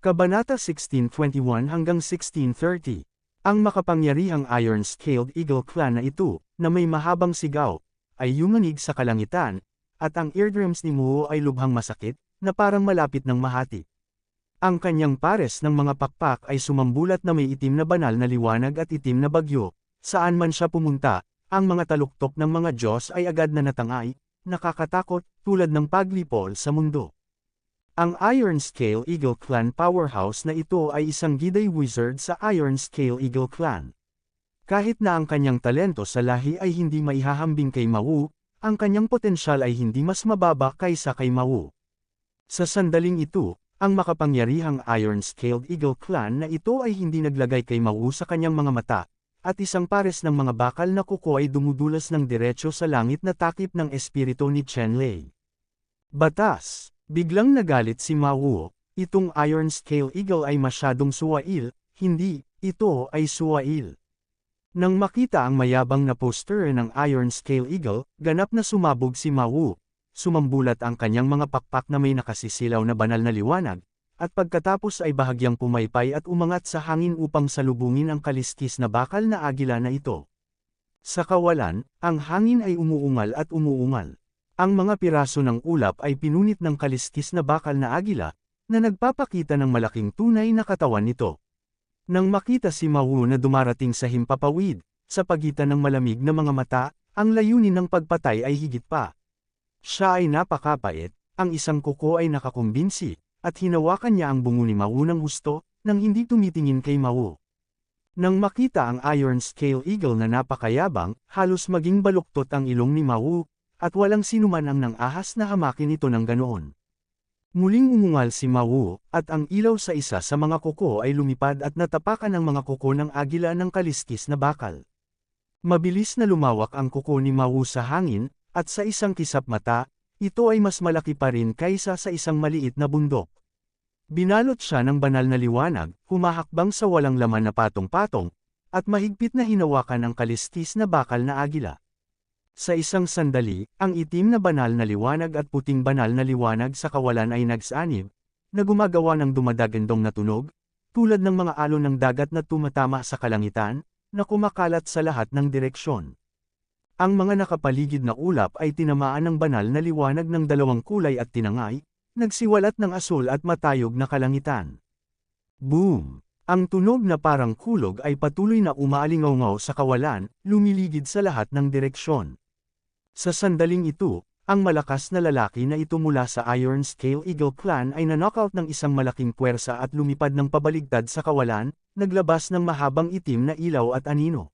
Kabanata 16:21 hanggang 16:30. Ang makapangyarihang Iron-Scaled Eagle clan na ito, na may mahabang sigaw, ay yumanig sa kalangitan, at ang eardrums ni Mu ay lubhang masakit, na parang malapit ng mahati. Ang kanyang pares ng mga pakpak ay sumambulat na may itim na banal na liwanag at itim na bagyo, saan man siya pumunta, ang mga taluktok ng mga Diyos ay agad na natangay, nakakatakot, tulad ng paglipol sa mundo. Ang Iron-Scale Eagle Clan powerhouse na ito ay isang Giday wizard sa Iron-Scale Eagle Clan. Kahit na ang kanyang talento sa lahi ay hindi maihahambing kay Mawu, ang kanyang potensyal ay hindi mas mababa kaysa kay Mawu. Sa sandaling ito, ang makapangyarihang Iron-Scaled Eagle Clan na ito ay hindi naglagay kay Mawu sa kanyang mga mata, at isang pares ng mga bakal na kuko ay dumudulas ng diretso sa langit na takip ng espiritu ni Chenlei. Batas! Biglang nagalit si Mawu, itong Iron-Scale Eagle ay masyadong suwail, hindi, ito ay suwail. Nang makita ang mayabang na poster ng Iron-Scale Eagle, ganap na sumabog si Mawu. Sumambulat ang kanyang mga pakpak na may nakasisilaw na banal na liwanag, at pagkatapos ay bahagyang pumaypay at umangat sa hangin upang salubungin ang kaliskis na bakal na agila na ito. Sa kawalan, ang hangin ay umuungal at umuungal. Ang mga piraso ng ulap ay pinunit ng kaliskis na bakal na agila, na nagpapakita ng malaking tunay na katawan nito. Nang makita si Mawu na dumarating sa himpapawid, sa pagitan ng malamig na mga mata, ang layunin ng pagpatay ay higit pa. Siya ay napakapait, ang isang kuko ay nakakumbinsi, at hinawakan niya ang bungo ni Mawu ng husto, nang hindi tumitingin kay Mawu. Nang makita ang Iron-Scale Eagle na napakayabang, halos maging baluktot ang ilong ni Mawu, at walang sinuman ang nang-ahas na hamakin ito ng ganoon. Muling umungal si Mawu, at ang ilaw sa isa sa mga kuko ay lumipad at natapakan ang mga kuko ng agila ng kaliskis na bakal. Mabilis na lumawak ang kuko ni Mawu sa hangin, at sa isang kisap mata, ito ay mas malaki pa rin kaysa sa isang maliit na bundok. Binalot siya ng banal na liwanag, humahakbang sa walang laman na patong-patong, at mahigpit na hinawakan ang kaliskis na bakal na agila. Sa isang sandali, ang itim na banal na liwanag at puting banal na liwanag sa kawalan ay nagsanib, na gumagawa ng dumadagandong na tunog, tulad ng mga alon ng dagat na tumatama sa kalangitan, na kumakalat sa lahat ng direksyon. Ang mga nakapaligid na ulap ay tinamaan ng banal na liwanag ng dalawang kulay at tinangay, nagsiwalat ng asul at matayog na kalangitan. Boom! Ang tunog na parang kulog ay patuloy na umaalingaw sa kawalan, lumiligid sa lahat ng direksyon. Sa sandaling ito, ang malakas na lalaki na ito mula sa Iron-Scale Eagle Clan ay na-knockout ng isang malaking puwersa at lumipad ng pabaligtad sa kawalan, naglabas ng mahabang itim na ilaw at anino.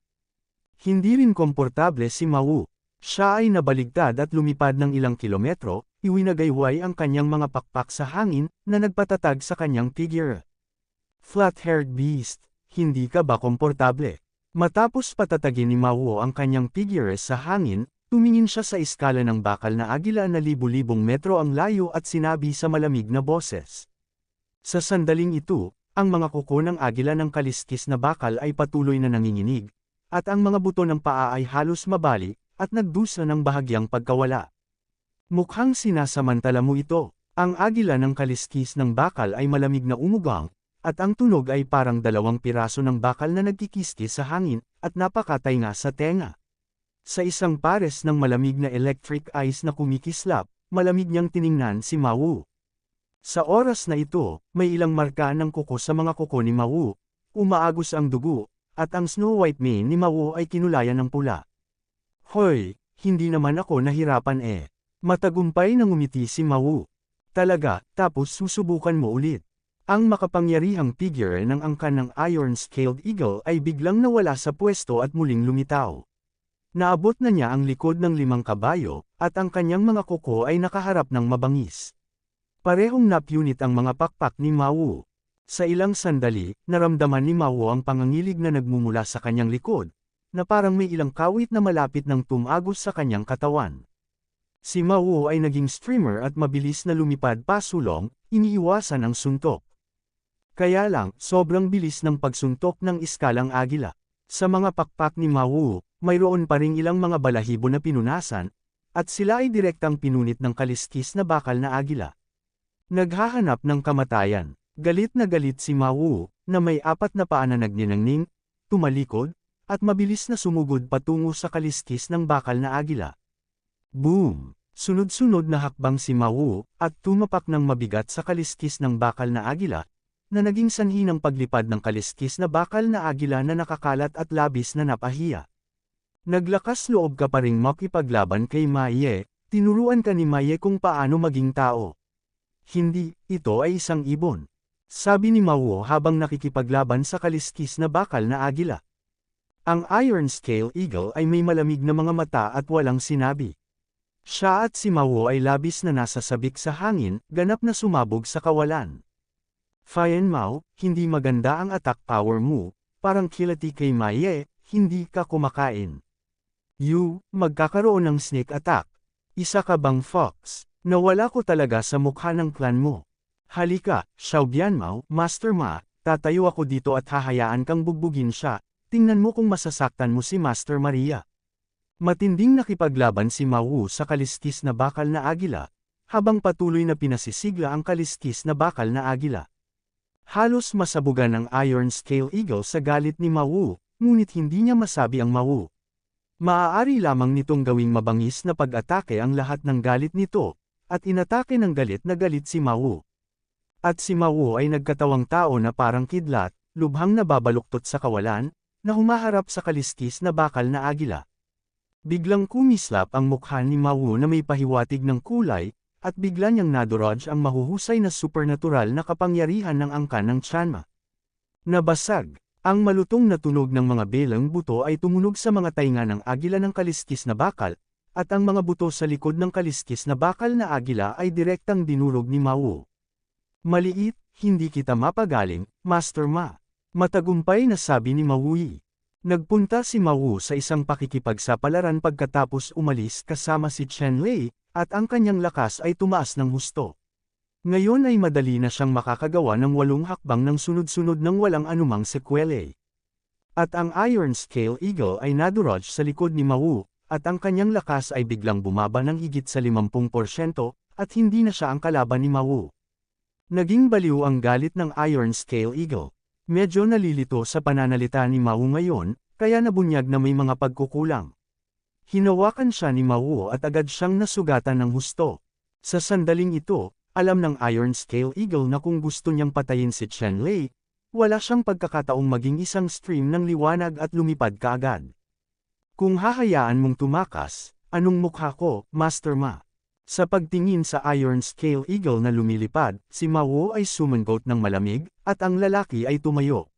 Hindi rin komportable si Mawu. Siya ay nabaligtad at lumipad ng ilang kilometro, iwinagayway ang kanyang mga pakpak sa hangin, na nagpatatag sa kanyang figure. Flat-haired beast, hindi ka ba komportable? Matapos patatagin ni Mawu ang kanyang figure sa hangin, tumingin siya sa iskala ng bakal na agila na libu-libong metro ang layo at sinabi sa malamig na boses. Sa sandaling ito, ang mga kuko ng agila ng kaliskis na bakal ay patuloy na nanginginig, at ang mga buto ng paa ay halos mabali, at nagdusa ng bahagyang pagkawala. Mukhang sinasamantala mo ito. Ang agila ng kaliskis ng bakal ay malamig na umugang, at ang tunog ay parang dalawang piraso ng bakal na nagkikiskis sa hangin, at napakatay nga sa tenga. Sa isang pares ng malamig na electric eyes na kumikislap, malamig niyang tiningnan si Mawu. Sa oras na ito, may ilang marka ng kuko sa mga kuko ni Mawu, umaagos ang dugo, at ang Snow White mane ni Mawu ay kinulayan ng pula. Hoy, hindi naman ako nahirapan eh. Matagumpay na ngumiti si Mawu. Talaga, tapos susubukan mo ulit. Ang makapangyarihang figure ng angkan ng Iron-Scaled Eagle ay biglang nawala sa pwesto at muling lumitaw. Naabot na niya ang likod ng 5 kabayo, at ang kanyang mga kuko ay nakaharap ng mabangis. Parehong napunit ang mga pakpak ni Mawu. Sa ilang sandali, naramdaman ni Mawu ang pangangilig na nagmumula sa kanyang likod, na parang may ilang kawit na malapit ng tumagos sa kanyang katawan. Si Mawu ay naging streamer at mabilis na lumipad pasulong, iniiwasan ang suntok. Kaya lang, sobrang bilis ng pagsuntok ng iskalang agila. Sa mga pakpak ni Mawu, mayroon pa ring ilang mga balahibo na pinunasan, at sila ay direktang pinunit ng kaliskis na bakal na agila. Naghahanap ng kamatayan. Galit si Ma Wu, na may 4 na paa na nagniningning, tumalikod, at mabilis na sumugod patungo sa kaliskis ng bakal na agila. Boom! Sunod-sunod na hakbang si Ma Wu, at tumapak ng mabigat sa kaliskis ng bakal na agila, na naging sanhi ng paglipad ng kaliskis na bakal na agila na nakakalat at labis na napahiya. Naglakas loob ka pa ring makipaglaban kay Ma Ye, tinuruan ka ni Ma Ye kung paano maging tao. Hindi, ito ay isang ibon. Sabi ni Ma Wu habang nakikipaglaban sa kaliskis na bakal na agila. Ang Iron Scale Eagle ay may malamig na mga mata at walang sinabi. Siya at si Ma Wu ay labis na nasasabik sa hangin, ganap na sumabog sa kawalan. Fayen Mao, hindi maganda ang attack power mo, parang kilati kay Ma Ye, hindi ka kumakain. Magkakaroon ng sneak attack. Isa ka bang fox? Nawala ko talaga sa mukha ng clan mo. Halika, Xiao Bianmao, Master Ma, tatayo ako dito at hahayaan kang bugbugin siya, tingnan mo kung masasaktan mo si Master Maria. Matinding nakipaglaban si Ma Wu sa kaliskis na bakal na agila, habang patuloy na pinasisigla ang kaliskis na bakal na agila. Halos masabugan ang Iron Scale Eagle sa galit ni Ma Wu, ngunit hindi niya masabi ang Ma Wu. Maaari lamang nitong gawing mabangis na pag-atake ang lahat ng galit nito, at inatake ng galit na galit si Ma Wu. At si Ma Wu ay nagkatawang tao na parang kidlat, lubhang nababaluktot sa kawalan, na humaharap sa kaliskis na bakal na agila. Biglang kumislap ang mukha ni Ma Wu na may pahiwatig ng kulay, at bigla niyang nadodge ang mahuhusay na supernatural na kapangyarihan ng angkan ng Tianma. Nabasag. Ang malutong na tunog ng mga belang buto ay tumunog sa mga tainga ng agila ng kaliskis na bakal, at ang mga buto sa likod ng kaliskis na bakal na agila ay direktang dinurog ni Ma Wu. Maliit, hindi kita mapagaling, Master Ma. Matagumpay na sabi ni Ma Wu. Nagpunta si Ma Wu sa isang pakikipagsapalaran pagkatapos umalis kasama si Chen Lei, at ang kanyang lakas ay tumaas ng husto. Ngayon ay madali na siyang makakagawa ng 8 hakbang ng sunod-sunod ng walang anumang sekwele. At ang Iron Scale Eagle ay nadodge sa likod ni Ma Wu, at ang kanyang lakas ay biglang bumaba ng higit sa 50%, at hindi na siya ang kalaban ni Ma Wu. Naging baliw ang galit ng Iron Scale Eagle. Medyo nalilito sa pananalita ni Ma Wu ngayon, kaya nabunyag na may mga pagkukulang. Hinawakan siya ni Ma Wu at agad siyang nasugatan ng husto. Sa sandaling ito, alam ng Iron Scale Eagle na kung gusto niyang patayin si Chen Lei, wala siyang pagkakataong maging isang stream ng liwanag at lumipad kaagad. Kung hahayaan mong tumakas, anong mukha ko, Master Ma? Sa pagtingin sa Iron Scale Eagle na lumilipad, si Ma Wu ay sumangot ng malamig, at ang lalaki ay tumayo.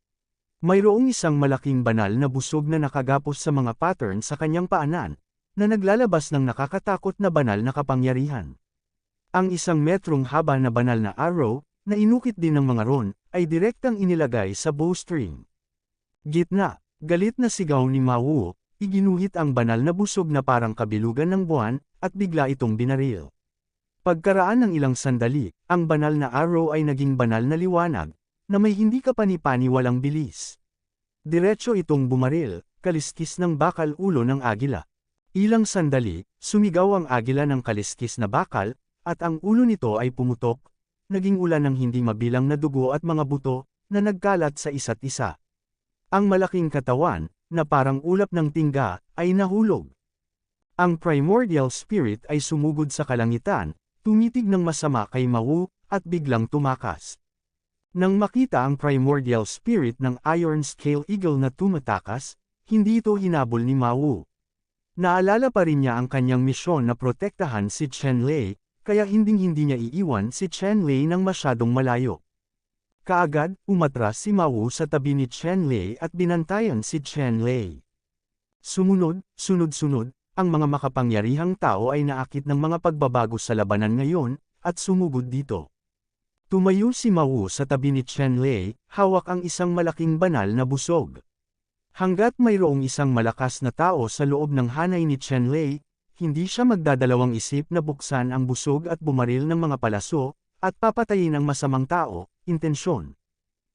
Mayroong isang malaking banal na busog na nakagapos sa mga pattern sa kanyang paanan, na naglalabas ng nakakatakot na banal na kapangyarihan. Ang 1 metrong haba na banal na arrow, na inukit din ng mga ron, ay direktang inilagay sa bowstring. Gitna, galit na sigaw ni Ma Wu, iginuhit ang banal na busog na parang kabilugan ng buwan, at bigla itong binaril. Pagkaraan ng ilang sandali, ang banal na arrow ay naging banal na liwanag, na may hindi kapani-pani walang bilis. Diretso itong bumaril, kaliskis ng bakal ulo ng agila. Ilang sandali, sumigaw ang agila ng kaliskis na bakal, at ang ulo nito ay pumutok, naging ulan ng hindi mabilang na dugo at mga buto, na nagkalat sa isa't isa. Ang malaking katawan, na parang ulap ng tingga, ay nahulog. Ang primordial spirit ay sumugod sa kalangitan, tumitig ng masama kay Ma Wu, at biglang tumakas. Nang makita ang primordial spirit ng Iron Scale Eagle na tumatakas, hindi ito hinabol ni Ma Wu. Naalala pa rin niya ang kanyang misyon na protektahan si Chen Lei, kaya hinding-hindi niya iiwan si Chen Lei nang masyadong malayo. Kaagad, umatras si Ma Wu sa tabi ni Chen Lei at binantayan si Chen Lei. Sunod-sunod, ang mga makapangyarihang tao ay naakit ng mga pagbabago sa labanan ngayon, at sumugod dito. Tumayo si Ma Wu sa tabi ni Chen Lei, hawak ang isang malaking banal na busog. Hanggat mayroong isang malakas na tao sa loob ng hanay ni Chen Lei, hindi siya magdadalawang isip na buksan ang busog at bumaril ng mga palaso, at papatayin ang masamang tao, intensyon.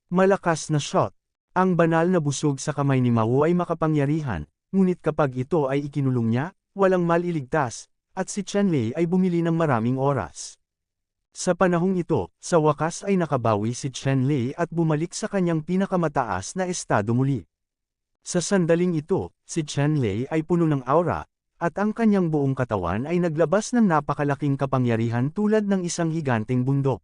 Malakas na shot. Ang banal na busog sa kamay ni Ma Wu ay makapangyarihan, ngunit kapag ito ay ikinulong niya, walang maliligtas, at si Chen Lei ay bumili ng maraming oras. Sa panahong ito, sa wakas ay nakabawi si Chen Lei at bumalik sa kanyang pinakamataas na estado muli. Sa sandaling ito, si Chen Lei ay puno ng aura, at ang kanyang buong katawan ay naglabas ng napakalaking kapangyarihan tulad ng isang higanteng bundok.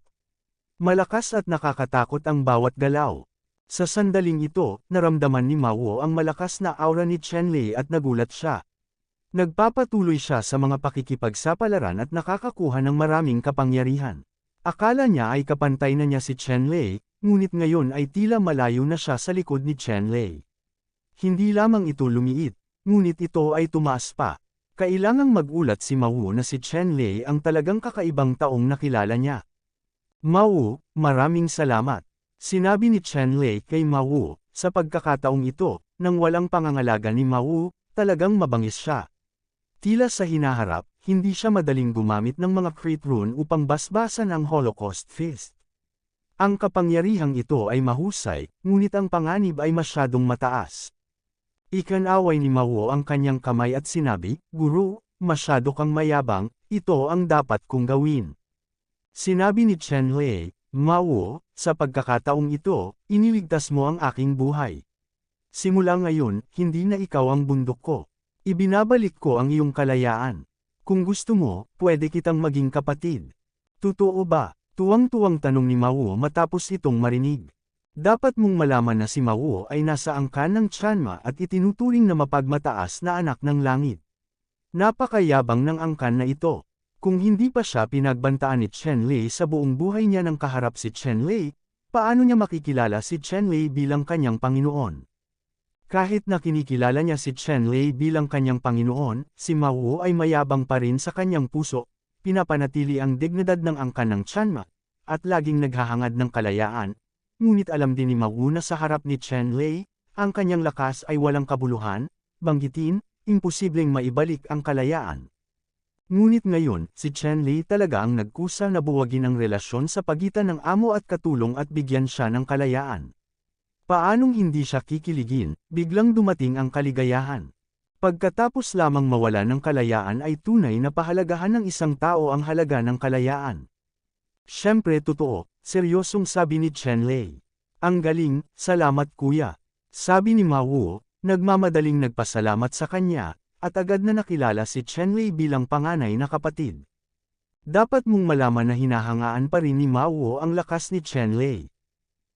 Malakas at nakakatakot ang bawat galaw. Sa sandaling ito, naramdaman ni Mao ang malakas na aura ni Chen Lei at nagulat siya. Nagpapatuloy siya sa mga pakikipagsapalaran at nakakakuha ng maraming kapangyarihan. Akala niya ay kapantay na niya si Chen Lei, ngunit ngayon ay tila malayo na siya sa likod ni Chen Lei. Hindi lamang ito lumiit, ngunit ito ay tumaas pa. Kailangang magulat si Mao na si Chen Lei ang talagang kakaibang taong nakilala niya. Mao, maraming salamat. Sinabi ni Chen Lei kay Mao, sa pagkakataong ito, nang walang pangangalaga ni Mao, talagang mabangis siya. Tila sa hinaharap, hindi siya madaling gumamit ng mga crit rune upang basbasan ang Holocaust Fist. Ang kapangyarihang ito ay mahusay, ngunit ang panganib ay masyadong mataas. Ikinaway ni Mao ang kanyang kamay at sinabi, "Guru, masyado kang mayabang, ito ang dapat kong gawin." Sinabi ni Chen Lei, "Mao, sa pagkakataong ito, iniligtas mo ang aking buhay. Simula ngayon, hindi na ikaw ang bundok ko. Ibinabalik ko ang iyong kalayaan. Kung gusto mo, pwede kitang maging kapatid." "Totoo ba?" Tuwang-tuwang tanong ni Mao matapos itong marinig. Dapat mong malaman na si Mao ay nasa angkan ng Tianma at itinuturing na mapagmataas na anak ng langit. Napakayabang ng angkan na ito. Kung hindi pa siya pinagbantaan ni Chen Lei sa buong buhay niya nang kaharap si Chen Lei, paano niya makikilala si Chen Lei bilang kanyang Panginoon? Kahit na kinikilala niya si Chen Lei bilang kanyang Panginoon, si Mao ay mayabang pa rin sa kanyang puso, pinapanatili ang dignidad ng angkan ng Tianma, at laging naghahangad ng kalayaan. Ngunit alam din ni Mao na sa harap ni Chen Lei, ang kanyang lakas ay walang kabuluhan, banggitin, imposibleng maibalik ang kalayaan. Ngunit ngayon, si Chen Lei talaga ang nagkusa na buwagin ang relasyon sa pagitan ng amo at katulong at bigyan siya ng kalayaan. Paanong hindi siya kikiligin, biglang dumating ang kaligayahan. Pagkatapos lamang mawala ng kalayaan ay tunay na pahalagahan ng isang tao ang halaga ng kalayaan. Siyempre totoo, seryosong sabi ni Chen Lei. "Ang galing, salamat kuya." Sabi ni Mao, nagmamadaling nagpasalamat sa kanya, at agad na nakilala si Chen Lei bilang panganay na kapatid. Dapat mong malaman na hinahangaan pa rin ni Mao ang lakas ni Chen Lei.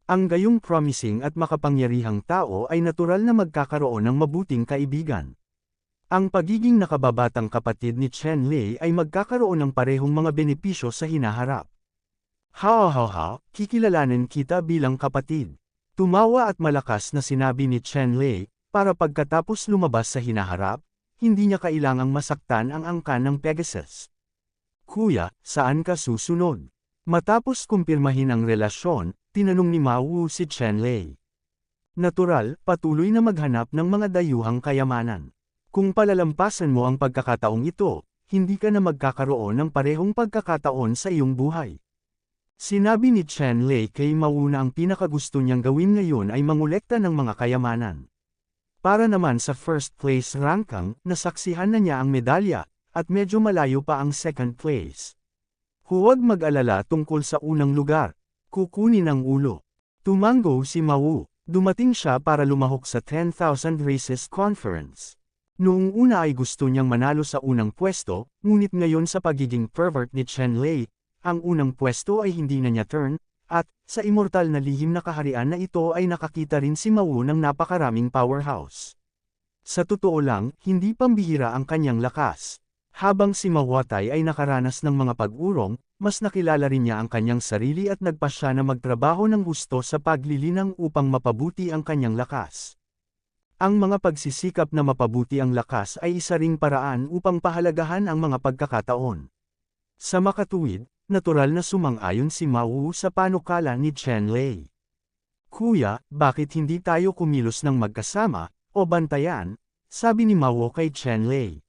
Ang gayong promising at makapangyarihang tao ay natural na magkakaroon ng mabuting kaibigan. Ang pagiging nakababatang kapatid ni Chen Lei ay magkakaroon ng parehong mga benepisyo sa hinaharap. "Ha, kikilalanin kita bilang kapatid." Tumawa at malakas na sinabi ni Chen Lei, para pagkatapos lumabas sa hinaharap, hindi niya kailangang masaktan ang angkan ng Pegasus. "Kuya, saan ka susunod?" Matapos kumpirmahin ang relasyon, tinanong ni Mao si Chen Lei. Natural, patuloy na maghanap ng mga dayuhang kayamanan. Kung palalampasan mo ang pagkakataong ito, hindi ka na magkakaroon ng parehong pagkakataon sa iyong buhay. Sinabi ni Chen Lei kay Mao na ang pinakagusto niyang gawin ngayon ay mangolekta ng mga kayamanan. Para naman sa first place ranking, nasaksihan na niya ang medalya, at medyo malayo pa ang second place. Huwag mag-alala tungkol sa unang lugar. Kukunin ang ulo. Tumango si Mao. Dumating siya para lumahok sa 10,000 Races Conference. Noong una ay gusto niyang manalo sa unang pwesto, ngunit ngayon sa pagiging pervert ni Chen Lei, ang unang pwesto ay hindi na niya turn, at, sa immortal na lihim na kaharian na ito ay nakakita rin si Mao ng napakaraming powerhouse. Sa totoo lang, hindi pambihira ang kanyang lakas. Habang si Mawatay ay nakaranas ng mga pag-urong, mas nakilala rin niya ang kanyang sarili at nagpa siya na magtrabaho ng gusto sa paglilinang upang mapabuti ang kanyang lakas. Ang mga pagsisikap na mapabuti ang lakas ay isa ring paraan upang pahalagahan ang mga pagkakataon. Sa makatuwid, natural na sumang-ayon si Mao sa panukala ni Chen Lei. "Kuya, bakit hindi tayo kumilos ng magkasama, o bantayan?" sabi ni Mao kay Chen Lei.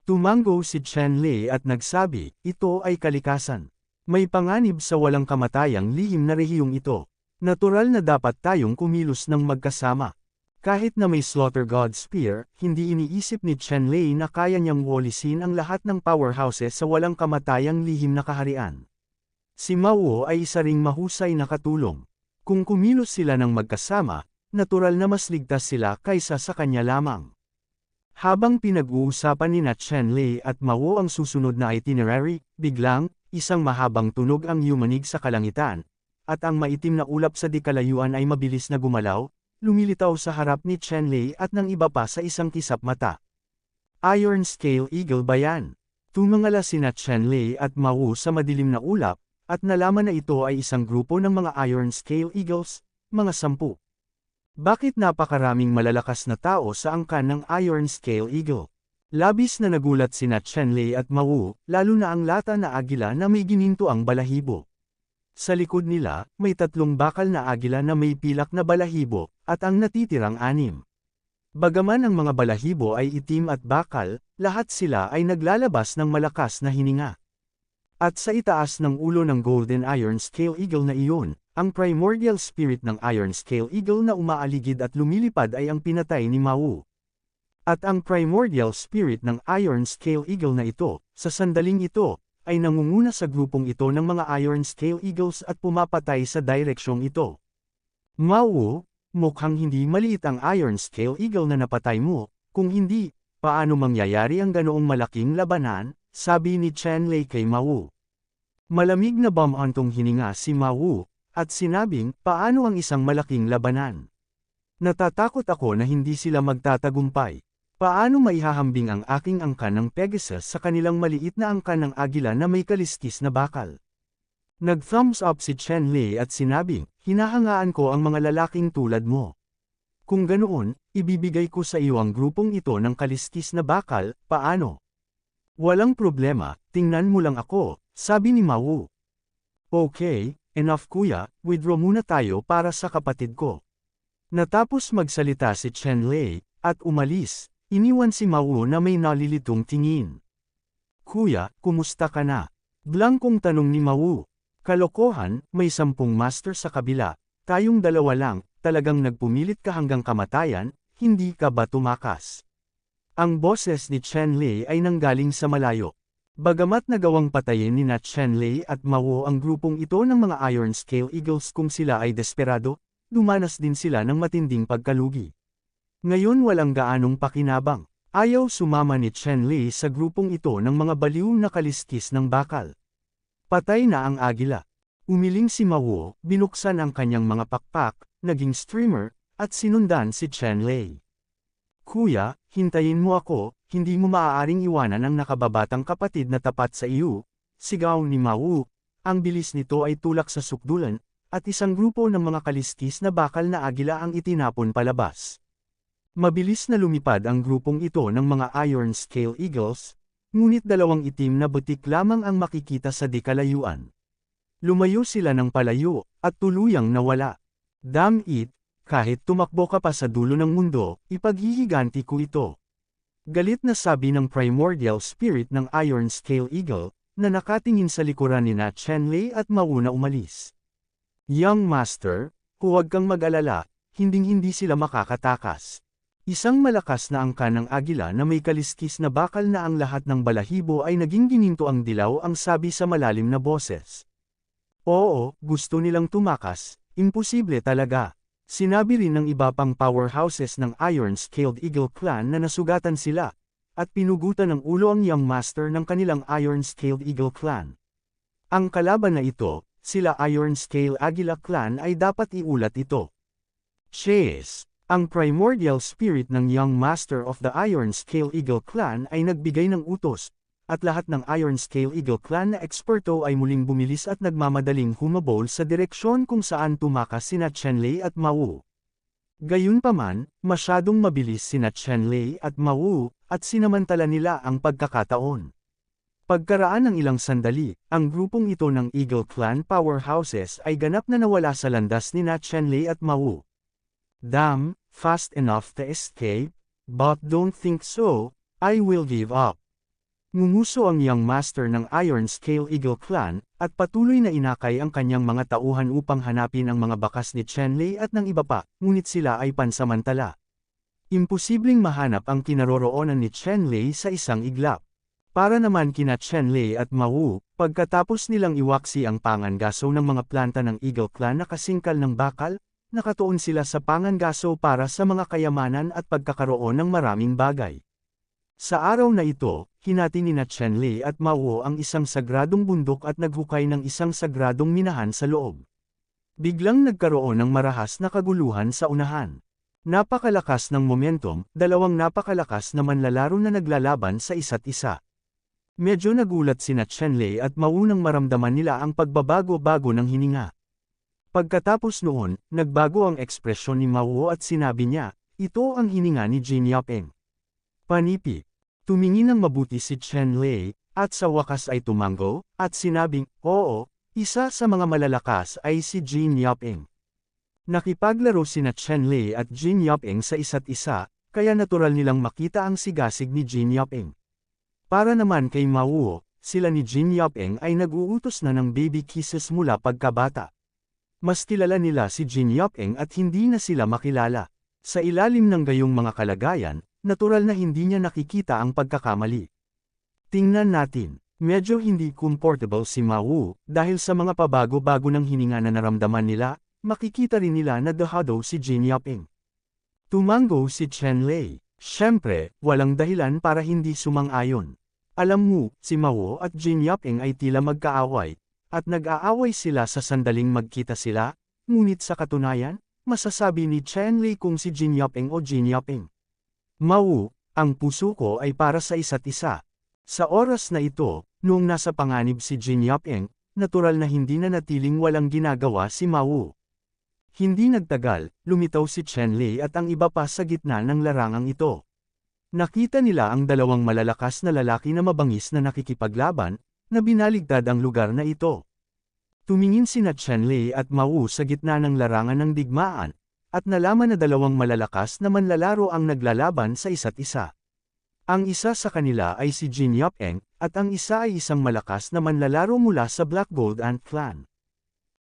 Tumango si Chen Lei at nagsabi, "Ito ay kalikasan. May panganib sa walang kamatayang lihim na rehiyong ito. Natural na dapat tayong kumilos ng magkasama." Kahit na may Slaughter God Spear, hindi iniisip ni Chen Lei na kaya niyang walisin ang lahat ng powerhouses sa walang kamatayang lihim na kaharian. Si Mao ay isa ring mahusay na katulong. Kung kumilos sila ng magkasama, natural na mas ligtas sila kaysa sa kanya lamang. Habang pinag-uusapan ni Chen Lei at Mao ang susunod na itinerary, biglang, isang mahabang tunog ang yumanig sa kalangitan, at ang maitim na ulap sa di kalayuan ay mabilis na gumalaw, lumilitaw sa harap ni Chen Lei at ng iba pa sa isang kisap mata. Iron Scale Eagle ba yan? Tumangala sina Chen Lei at Mao sa madilim na ulap, at nalaman na ito ay isang grupo ng mga Iron Scale Eagles, mga 10. Bakit napakaraming malalakas na tao sa angkan ng Iron Scale Eagle? Labis na nagulat sina Chen Lei at Mao, lalo na ang lata na agila na may ginintoang balahibo. Sa likod nila, may 3 bakal na agila na may pilak na balahibo, at ang natitirang 6. Bagaman ang mga balahibo ay itim at bakal, lahat sila ay naglalabas ng malakas na hininga. At sa itaas ng ulo ng Golden Iron Scale Eagle na iyon, ang primordial spirit ng Iron Scale Eagle na umaaligid at lumilipad ay ang pinatay ni Mao. At ang primordial spirit ng Iron Scale Eagle na ito, sa sandaling ito, ay nangunguna sa grupong ito ng mga Iron Scale Eagles at pumapatay sa direksyong ito. Mao, mukhang hindi maliit ang Iron Scale Eagle na napatay mo, kung hindi, paano mangyayari ang ganoong malaking labanan? Sabi ni Chen Lei kay Mao. Malamig na bumantong hininga si Mao, at sinabing, paano ang isang malaking labanan? Natatakot ako na hindi sila magtatagumpay. Paano maihahambing ang aking angkan ng Pegasus sa kanilang maliit na angkan ng agila na may kaliskis na bakal? Nag-thumbs up si Chen Lei at sinabing, hinahangaan ko ang mga lalaking tulad mo. Kung ganoon, ibibigay ko sa iyo ang grupong ito ng kaliskis na bakal, paano? Walang problema, tingnan mo lang ako, sabi ni Mao. Okay, enough kuya, withdraw muna tayo para sa kapatid ko. Natapos magsalita si Chen Lei, at umalis, iniwan si Mao na may nalilitong tingin. Kuya, kumusta ka na? Blankong tanong ni Mao. Kalokohan, may 10 master sa kabila, tayong 2 lang, talagang nagpumilit ka hanggang kamatayan, hindi ka ba tumakas? Ang boses ni Chen Lei ay nanggaling sa malayo. Bagamat nagawang patayin ni Chen Lei at Mao ang grupong ito ng mga Iron Scale Eagles kung sila ay desperado, dumanas din sila ng matinding pagkalugi. Ngayon walang gaanong pakinabang. Ayaw sumama ni Chen Lei sa grupong ito ng mga baliw na kaliskis ng bakal. Patay na ang agila. Umiling si Mao, binuksan ang kanyang mga pakpak, naging streamer, at sinundan si Chen Lei. Kuya, hintayin mo ako, hindi mo maaaring iwanan ang nakababatang kapatid na tapat sa iyo, sigaw ni Mao. Ang bilis nito ay tulak sa sukdulan, at isang grupo ng mga kaliskis na bakal na agila ang itinapon palabas. Mabilis na lumipad ang grupong ito ng mga Iron Scale Eagles, ngunit 2 itim na butik lamang ang makikita sa di kalayuan. Lumayo sila ng palayo, at tuluyang nawala. Damn it! Kahit tumakbo ka pa sa dulo ng mundo, ipaghihiganti ko ito. Galit na sabi ng primordial spirit ng Iron Scale Eagle, na nakatingin sa likuran ni Chen Lei at Mao na umalis. Young Master, huwag kang mag-alala, hinding-hindi sila makakatakas. Isang malakas na angkan ng agila na may kaliskis na bakal na ang lahat ng balahibo ay naging gininto ang dilaw ang sabi sa malalim na boses. Oo, gusto nilang tumakas, imposible talaga. Sinabi rin ng iba pang powerhouses ng Iron Scaled Eagle Clan na nasugatan sila, at pinugutan ng ulo ang Young Master ng kanilang Iron Scaled Eagle Clan. Ang kalaban na ito, sila Iron Scale Agila Clan ay dapat iulat ito. Chase, ang primordial spirit ng Young Master of the Iron Scale Eagle Clan ay nagbigay ng utos, at lahat ng Iron Scale Eagle Clan na eksperto ay muling bumilis at nagmamadaling humabol sa direksyon kung saan tumakas sina Chen Lei at Mao. Gayunpaman, masyadong mabilis sina Chen Lei at Mao, at sinamantala nila ang pagkakataon. Pagkaraan ng ilang sandali, ang grupong ito ng Eagle Clan powerhouses ay ganap na nawala sa landas ni Chen Lei at Mao. Damn, fast enough to escape, but don't think so, I will give up. Ngumuso ang Young Master ng Iron Scale Eagle Clan, at patuloy na inakay ang kanyang mga tauhan upang hanapin ang mga bakas ni Chen Lei at ng iba pa, ngunit sila ay pansamantala. Imposibleng mahanap ang kinaroroonan ni Chen Lei sa isang iglap. Para naman kina Chenlei at Mawu, pagkatapos nilang iwaksi ang pangangaso ng mga planta ng Eagle Clan na kasingkal ng bakal, nakatuon sila sa pangangaso para sa mga kayamanan at pagkakaroon ng maraming bagay. Sa araw na ito, hinati nina Chenlei at Mawu ang isang sagradong bundok at naghukay ng isang sagradong minahan sa loob. Biglang nagkaroon ng marahas na kaguluhan sa unahan. Napakalakas ng momentum, dalawang napakalakas na manlalaro na naglalaban sa isa't isa. Medyo nagulat sina Chenlei at Mawu nang maramdaman nila ang pagbabago-bago ng hininga. Pagkatapos noon, nagbago ang ekspresyon ni Mawu at sinabi niya, ito ang hininga ni Jin Yaping. Panipi. Tumingin ng mabuti si Chenlei, at sa wakas ay tumango, at sinabing, oo, isa sa mga malalakas ay si Jin Yaping. Nakipaglaro sina Chenlei at Jin Yaping sa isa't isa, kaya natural nilang makita ang sigasig ni Jin Yaping. Para naman kay Mawu, sila ni Jin Yaping ay nag-uutos na ng baby kisses mula pagkabata. Mas kilala nila si Jin Yaping at hindi na sila makilala. Sa ilalim ng gayong mga kalagayan, natural na hindi niya nakikita ang pagkakamali. Tingnan natin, medyo hindi comfortable si Mawu, dahil sa mga pabago-bago ng hininga na naramdaman nila, makikita rin nila na dahado si Jin Yaping. Tumango si Chenlei. Siyempre, walang dahilan para hindi sumang-ayon. Alam mo, si Mawu at Jin Yaping ay tila magkaaway, at nag-aaway sila sa sandaling magkita sila, ngunit sa katunayan, masasabi ni Chenlei kung si Jin Yaping o Jin Yaping. Mawu, ang puso ko ay para sa isa't isa. Sa oras na ito, noong nasa panganib si Jin Yaping, natural na hindi na natiling walang ginagawa si Mawu. Hindi nagtagal, lumitaw si Chenlei at ang iba pa sa gitna ng larangang ito. Nakita nila ang dalawang malalakas na lalaki na mabangis na nakikipaglaban, na binaligtad ang lugar na ito. Tumingin sina Chenlei at Mawu sa gitna ng larangan ng digmaan, at nalaman na dalawang malalakas na manlalaro ang naglalaban sa isa't isa. Ang isa sa kanila ay si Jin Yaping, at ang isa ay isang malakas na manlalaro mula sa Black Gold Ant Clan.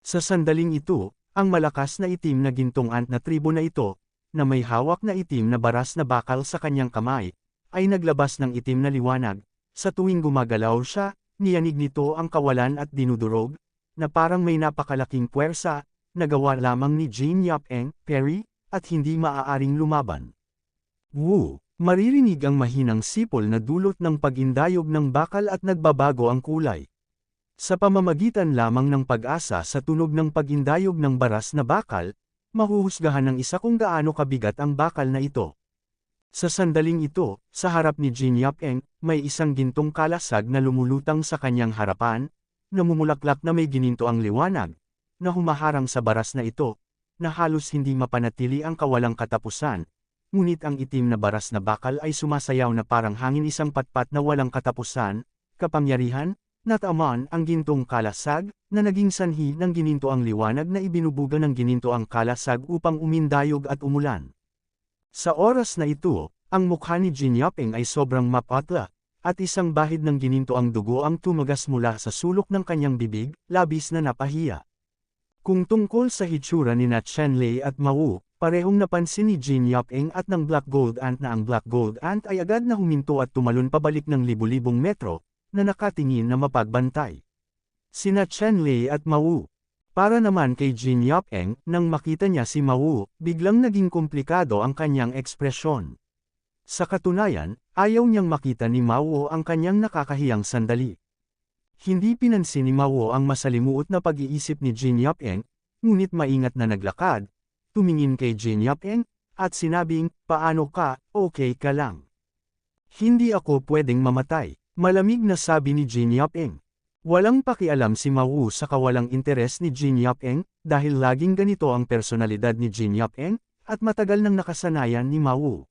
Sa sandaling ito, ang malakas na itim na gintong ant na tribo na ito, na may hawak na itim na baras na bakal sa kanyang kamay, ay naglabas ng itim na liwanag. Sa tuwing gumagalaw siya, niyanig nito ang kawalan at dinudurog, na parang may napakalaking puwersa, na gawa lamang ni Jin Yaping, Perry, at hindi maaaring lumaban. Woo! Maririnig ang mahinang sipol na dulot ng pag-indayog ng bakal at nagbabago ang kulay. Sa pamamagitan lamang ng pag-asa sa tunog ng pag-indayog ng baras na bakal, mahuhusgahan ng isa kung gaano kabigat ang bakal na ito. Sa sandaling ito, sa harap ni Jin Yaping, may isang gintong kalasag na lumulutang sa kanyang harapan, namumulaklak na may gininto ang liwanag, na humaharang sa baras na ito, na halos hindi mapanatili ang kawalang katapusan, ngunit ang itim na baras na bakal ay sumasayaw na parang hangin isang patpat na walang katapusan, kapangyarihan, natamaan ang gintong kalasag, na naging sanhi ng gininto ang liwanag na ibinubuga ng gininto ang kalasag upang umindayog at umulan. Sa oras na ito, ang mukha ni Jin Yaping ay sobrang mapatla, at isang bahid ng gininto ang dugo ang tumagas mula sa sulok ng kanyang bibig, labis na napahiya. Kung tungkol sa hitsura ni Chenlei at Mawu, parehong napansin ni Jin Yaping at ng Black Gold Ant na ang Black Gold Ant ay agad na huminto at tumalon pabalik ng libu-libong metro, na nakatingin na mapagbantay. Sina Chenlei at Mawu. Para naman kay Jin Yaping, nang makita niya si Mawu, biglang naging komplikado ang kanyang ekspresyon. Sa katunayan, ayaw niyang makita ni Mawu ang kanyang nakakahiyang sandali. Hindi pinansin ni Mawu ang masalimuot na pag-iisip ni Jin Yaping, ngunit maingat na naglakad, tumingin kay Jin Yaping, at sinabing, paano ka, okay ka lang? Hindi ako pwedeng mamatay. Malamig na sabi ni Jin Yaping. Walang pakialam si Mawu sa kawalang interes ni Jin Yaping, dahil laging ganito ang personalidad ni Jin Yaping, at matagal nang nakasanayan ni Mawu.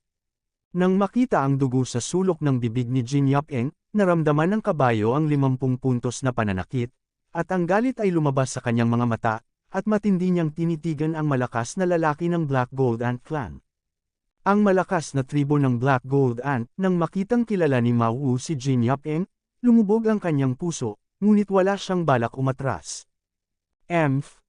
Nang makita ang dugo sa sulok ng bibig ni Jin Yaping, naramdaman ng kabayo ang 50 puntos na pananakit, at ang galit ay lumabas sa kanyang mga mata, at matindi niyang tinitigan ang malakas na lalaki ng Black Gold Ant Clan. Ang malakas na tribo ng Black Gold Ant, nang makitang kilala ni Mawu si Jin Yaping, lumubog ang kanyang puso, ngunit wala siyang balak umatras.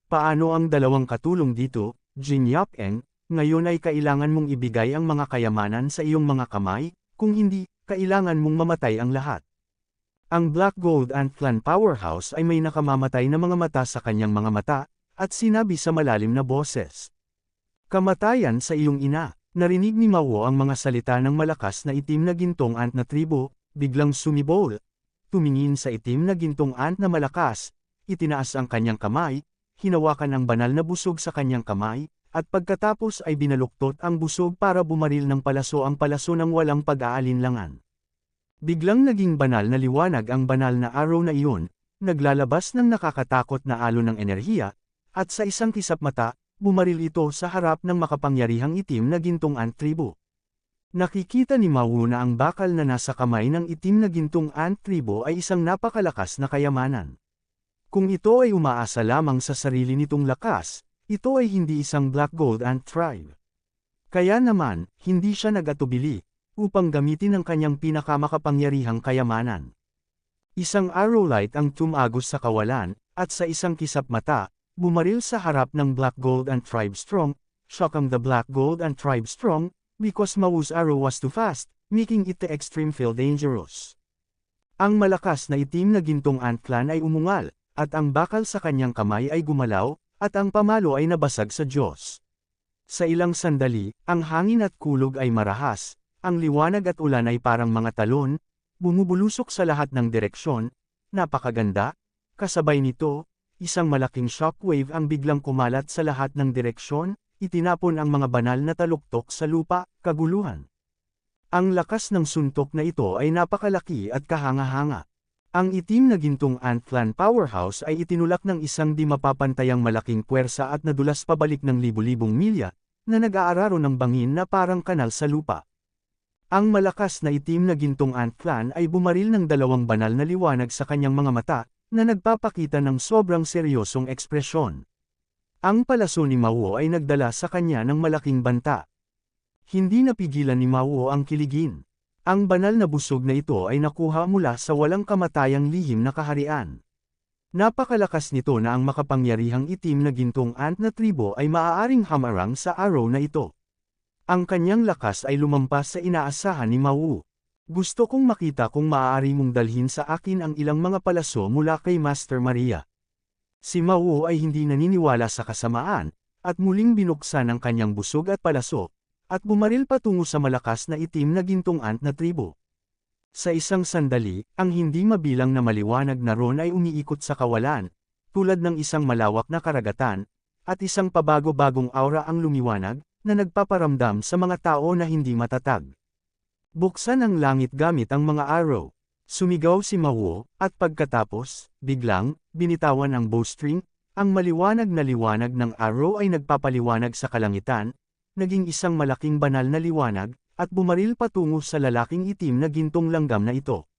Paano ang dalawang katulong dito, Jin Yaping? Ngayon ay kailangan mong ibigay ang mga kayamanan sa iyong mga kamay, kung hindi, kailangan mong mamatay ang lahat. Ang Black Gold Ant Clan Powerhouse ay may nakamamatay na mga mata sa kanyang mga mata, at sinabi sa malalim na boses. Kamatayan sa iyong ina. Narinig ni Mao ang mga salita ng malakas na itim na gintong ant na tribo, biglang sumibol. Tumingin sa itim na gintong ant na malakas, itinaas ang kanyang kamay, hinawakan ang banal na busog sa kanyang kamay, at pagkatapos ay binaluktot ang busog para bumaril ng palaso ang palaso ng walang pag-aalinlangan. Biglang naging banal na liwanag ang banal na araw na iyon, naglalabas ng nakakatakot na alon ng enerhiya, at sa isang kisap mata, bumaril ito sa harap ng makapangyarihang itim na gintong ant tribo. Nakikita ni Mao na ang bakal na nasa kamay ng itim na gintong ant tribo ay isang napakalakas na kayamanan. Kung ito ay umaasa lamang sa sarili nitong lakas, ito ay hindi isang Black Gold Ant tribe. Kaya naman, hindi siya nag-atubili upang gamitin ang kanyang pinakamakapangyarihang kayamanan. Isang arrow light ang tumagos sa kawalan, at sa isang kisap mata, bumaril sa harap ng Black Gold Ant tribe strong, shockang the Black Gold Ant tribe strong, because Mao's arrow was too fast, making it the extreme feel dangerous. Ang malakas na itim na gintong ant clan ay umungal, at ang bakal sa kanyang kamay ay gumalaw, at ang pamalo ay nabasag sa Diyos. Sa ilang sandali, ang hangin at kulog ay marahas, ang liwanag at ulan ay parang mga talon, bumubulusok sa lahat ng direksyon, napakaganda, kasabay nito, isang malaking shockwave ang biglang kumalat sa lahat ng direksyon, itinapon ang mga banal na taluktok sa lupa, kaguluhan. Ang lakas ng suntok na ito ay napakalaki at kahanga-hanga. Ang itim na gintong ant clan powerhouse ay itinulak ng isang di mapapantayang malaking puwersa at nadulas pabalik ng libu-libong milya, na nag-aararo ng bangin na parang kanal sa lupa. Ang malakas na itim na gintong ant clan ay bumaril ng dalawang banal na liwanag sa kanyang mga mata, na nagpapakita ng sobrang seryosong ekspresyon. Ang palaso ni Mao ay nagdala sa kanya ng malaking banta. Hindi napigilan ni Mao ang kiligin. Ang banal na busog na ito ay nakuha mula sa walang kamatayang lihim na kaharian. Napakalakas nito na ang makapangyarihang itim na gintong ant na tribo ay maaaring hamarang sa arrow na ito. Ang kanyang lakas ay lumampas sa inaasahan ni Mao. Gusto kong makita kung maaari mong dalhin sa akin ang ilang mga palaso mula kay Master Maria. Si Mao ay hindi naniniwala sa kasamaan, at muling binuksan ang kanyang busog at palaso, at bumaril patungo sa malakas na itim na gintong ant na tribo. Sa isang sandali, ang hindi mabilang na maliwanag na ron ay umiikot sa kawalan, tulad ng isang malawak na karagatan, at isang pabago-bagong aura ang lumiwanag, na nagpaparamdam sa mga tao na hindi matatag. Buksan ang langit gamit ang mga arrow. Sumigaw si Mao, at pagkatapos, biglang, binitawan ang bowstring, ang maliwanag na liwanag ng arrow ay nagpapaliwanag sa kalangitan, naging isang malaking banal na liwanag, at bumaril patungo sa lalaking itim na gintong langgam na ito.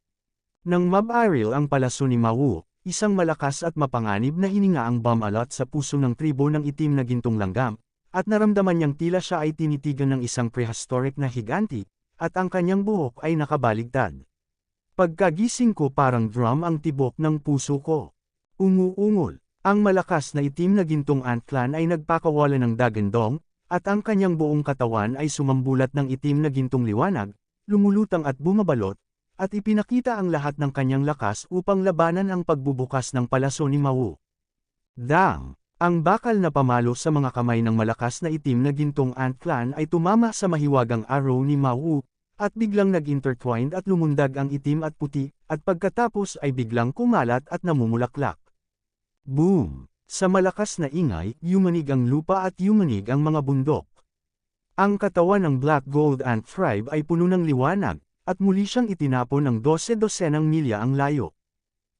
Nang mabaril ang palaso ni Mao, isang malakas at mapanganib na hininga ang bumalot sa puso ng tribo ng itim na gintong langgam, at naramdaman niyang tila siya ay tinitigan ng isang prehistoric na higanti, at ang kanyang buhok ay nakabaligtad. Pagkagising ko parang drum ang tibok ng puso ko. Umuungol. Ang malakas na itim na gintong ant clan ay nagpakawala ng dagandong, at ang kanyang buong katawan ay sumambulat ng itim na gintong liwanag, lumulutang at bumabalot, at ipinakita ang lahat ng kanyang lakas upang labanan ang pagbubukas ng palaso ni Mao. Dang! Ang bakal na pamalo sa mga kamay ng malakas na itim na gintong ant clan ay tumama sa mahiwagang arrow ni Mao, at biglang nag-intertwined at lumundag ang itim at puti, at pagkatapos ay biglang kumalat at namumulaklak. Boom! Sa malakas na ingay, yumanig ang lupa at yumanig ang mga bundok. Ang katawan ng Black Gold Ant tribe ay puno ng liwanag, at muli siyang itinapon ng 12-dosenang milya ang layo.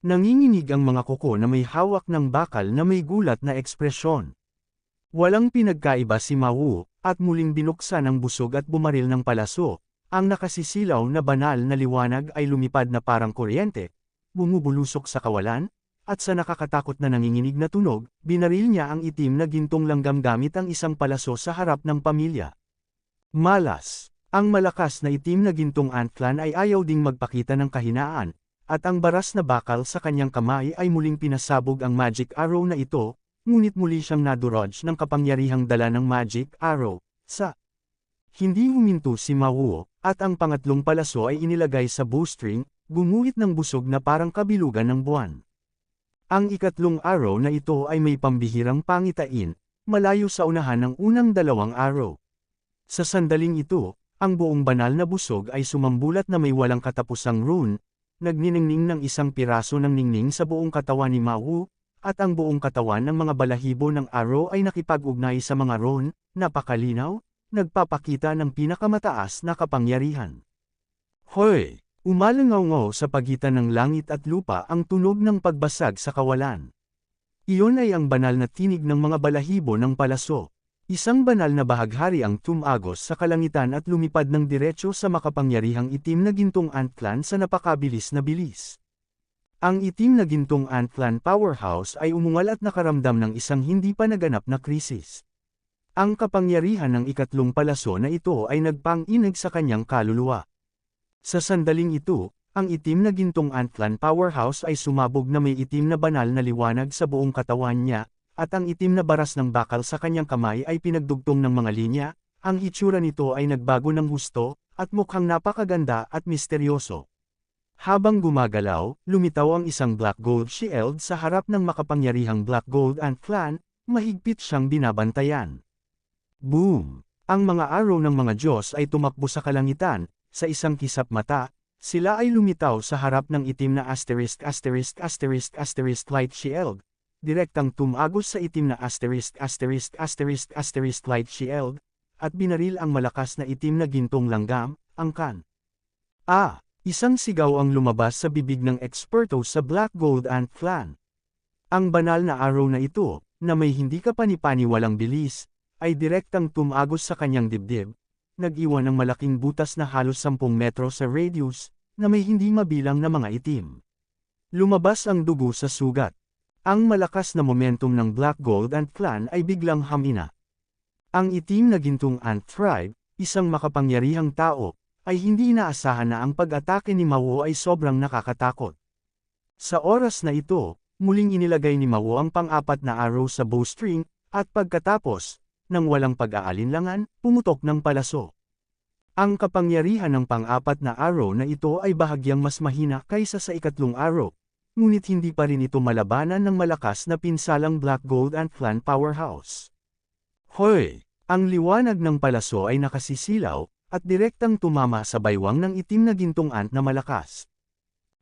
Nanginginig ang mga kuko na may hawak ng bakal na may gulat na ekspresyon. Walang pinagkaiba si Mao, at muling binuksan ang busog at bumaril ng palaso. Ang nakasisilaw na banal na liwanag ay lumipad na parang kuryente, bumubulusok sa kawalan, at sa nakakatakot na nanginginig na tunog, binaril niya ang itim na gintong langgam gamit ang isang palaso sa harap ng pamilya. Malas. Ang malakas na itim na gintong ant clan ay ayaw ding magpakita ng kahinaan, at ang baras na bakal sa kanyang kamay ay muling pinasabog ang magic arrow na ito, ngunit muli siyang nadurodge ng kapangyarihang dala ng magic arrow, sa hindi huminto si Mao, at ang pangatlong palaso ay inilagay sa bowstring, gumuhit ng busog na parang kabilugan ng buwan. Ang ikatlong araw na ito ay may pambihirang pangitain, malayo sa unahan ng unang dalawang araw. Sa sandaling ito, ang buong banal na busog ay sumambulat na may walang katapusang rune, nagniningning ng isang piraso ng ningning sa buong katawan ni Mawu, at ang buong katawan ng mga balahibo ng araw ay nakipag-ugnay sa mga rune, napakalinaw, nagpapakita ng pinakamataas na kapangyarihan. Hoy! Umalangaw-ngaw sa pagitan ng langit at lupa ang tunog ng pagbasag sa kawalan. Iyon ay ang banal na tinig ng mga balahibo ng palaso. Isang banal na bahaghari ang tumagos sa kalangitan at lumipad ng diretso sa makapangyarihang itim na gintong antlan sa napakabilis na bilis. Ang itim na gintong antlan powerhouse ay umungal at nakaramdam ng isang hindi pa naganap na krisis. Ang kapangyarihan ng ikatlong palaso na ito ay nagpang-inig sa kanyang kaluluwa. Sa sandaling ito, ang itim na gintong antlan powerhouse ay sumabog na may itim na banal na liwanag sa buong katawan niya, at ang itim na baras ng bakal sa kanyang kamay ay pinagdugtong ng mga linya, ang hitsura nito ay nagbago ng husto, at mukhang napakaganda at misteryoso. Habang gumagalaw, lumitaw ang isang black gold shield sa harap ng makapangyarihang black gold antlan, mahigpit siyang binabantayan. Boom! Ang mga araw ng mga Diyos ay tumakbo sa kalangitan. Sa isang kisap mata, sila ay lumitaw sa harap ng itim na ***** light shield. Direktang tumagos sa itim na ***** light shield, at binaril ang malakas na itim na gintong langgam, ang kan. Isang sigaw ang lumabas sa bibig ng eksperto sa Black Gold Antlan. Ang banal na araw na ito, na may hindi kapani-paniwalang bilis, ay direktang tumagos sa kanyang dibdib, nag-iwan ng malaking butas na halos 10 metro sa radius, na may hindi mabilang na mga itim. Lumabas ang dugo sa sugat. Ang malakas na momentum ng Black Gold Antlan ay biglang hamina. Ang itim na gintong Ant Tribe, isang makapangyarihang tao, ay hindi inaasahan na ang pag-atake ni Mawu ay sobrang nakakatakot. Sa oras na ito, muling inilagay ni Mawu ang pang-apat na arrow sa bowstring, at pagkatapos, nang walang pag-aalinlangan, pumutok ng palaso. Ang kapangyarihan ng pang-apat na araw na ito ay bahagyang mas mahina kaysa sa ikatlong araw, ngunit hindi pa rin ito malabanan ng malakas na pinsalang Black Gold Antlan powerhouse. Hoy! Ang liwanag ng palaso ay nakasisilaw, at direktang tumama sa baywang ng itim na gintong ant na malakas.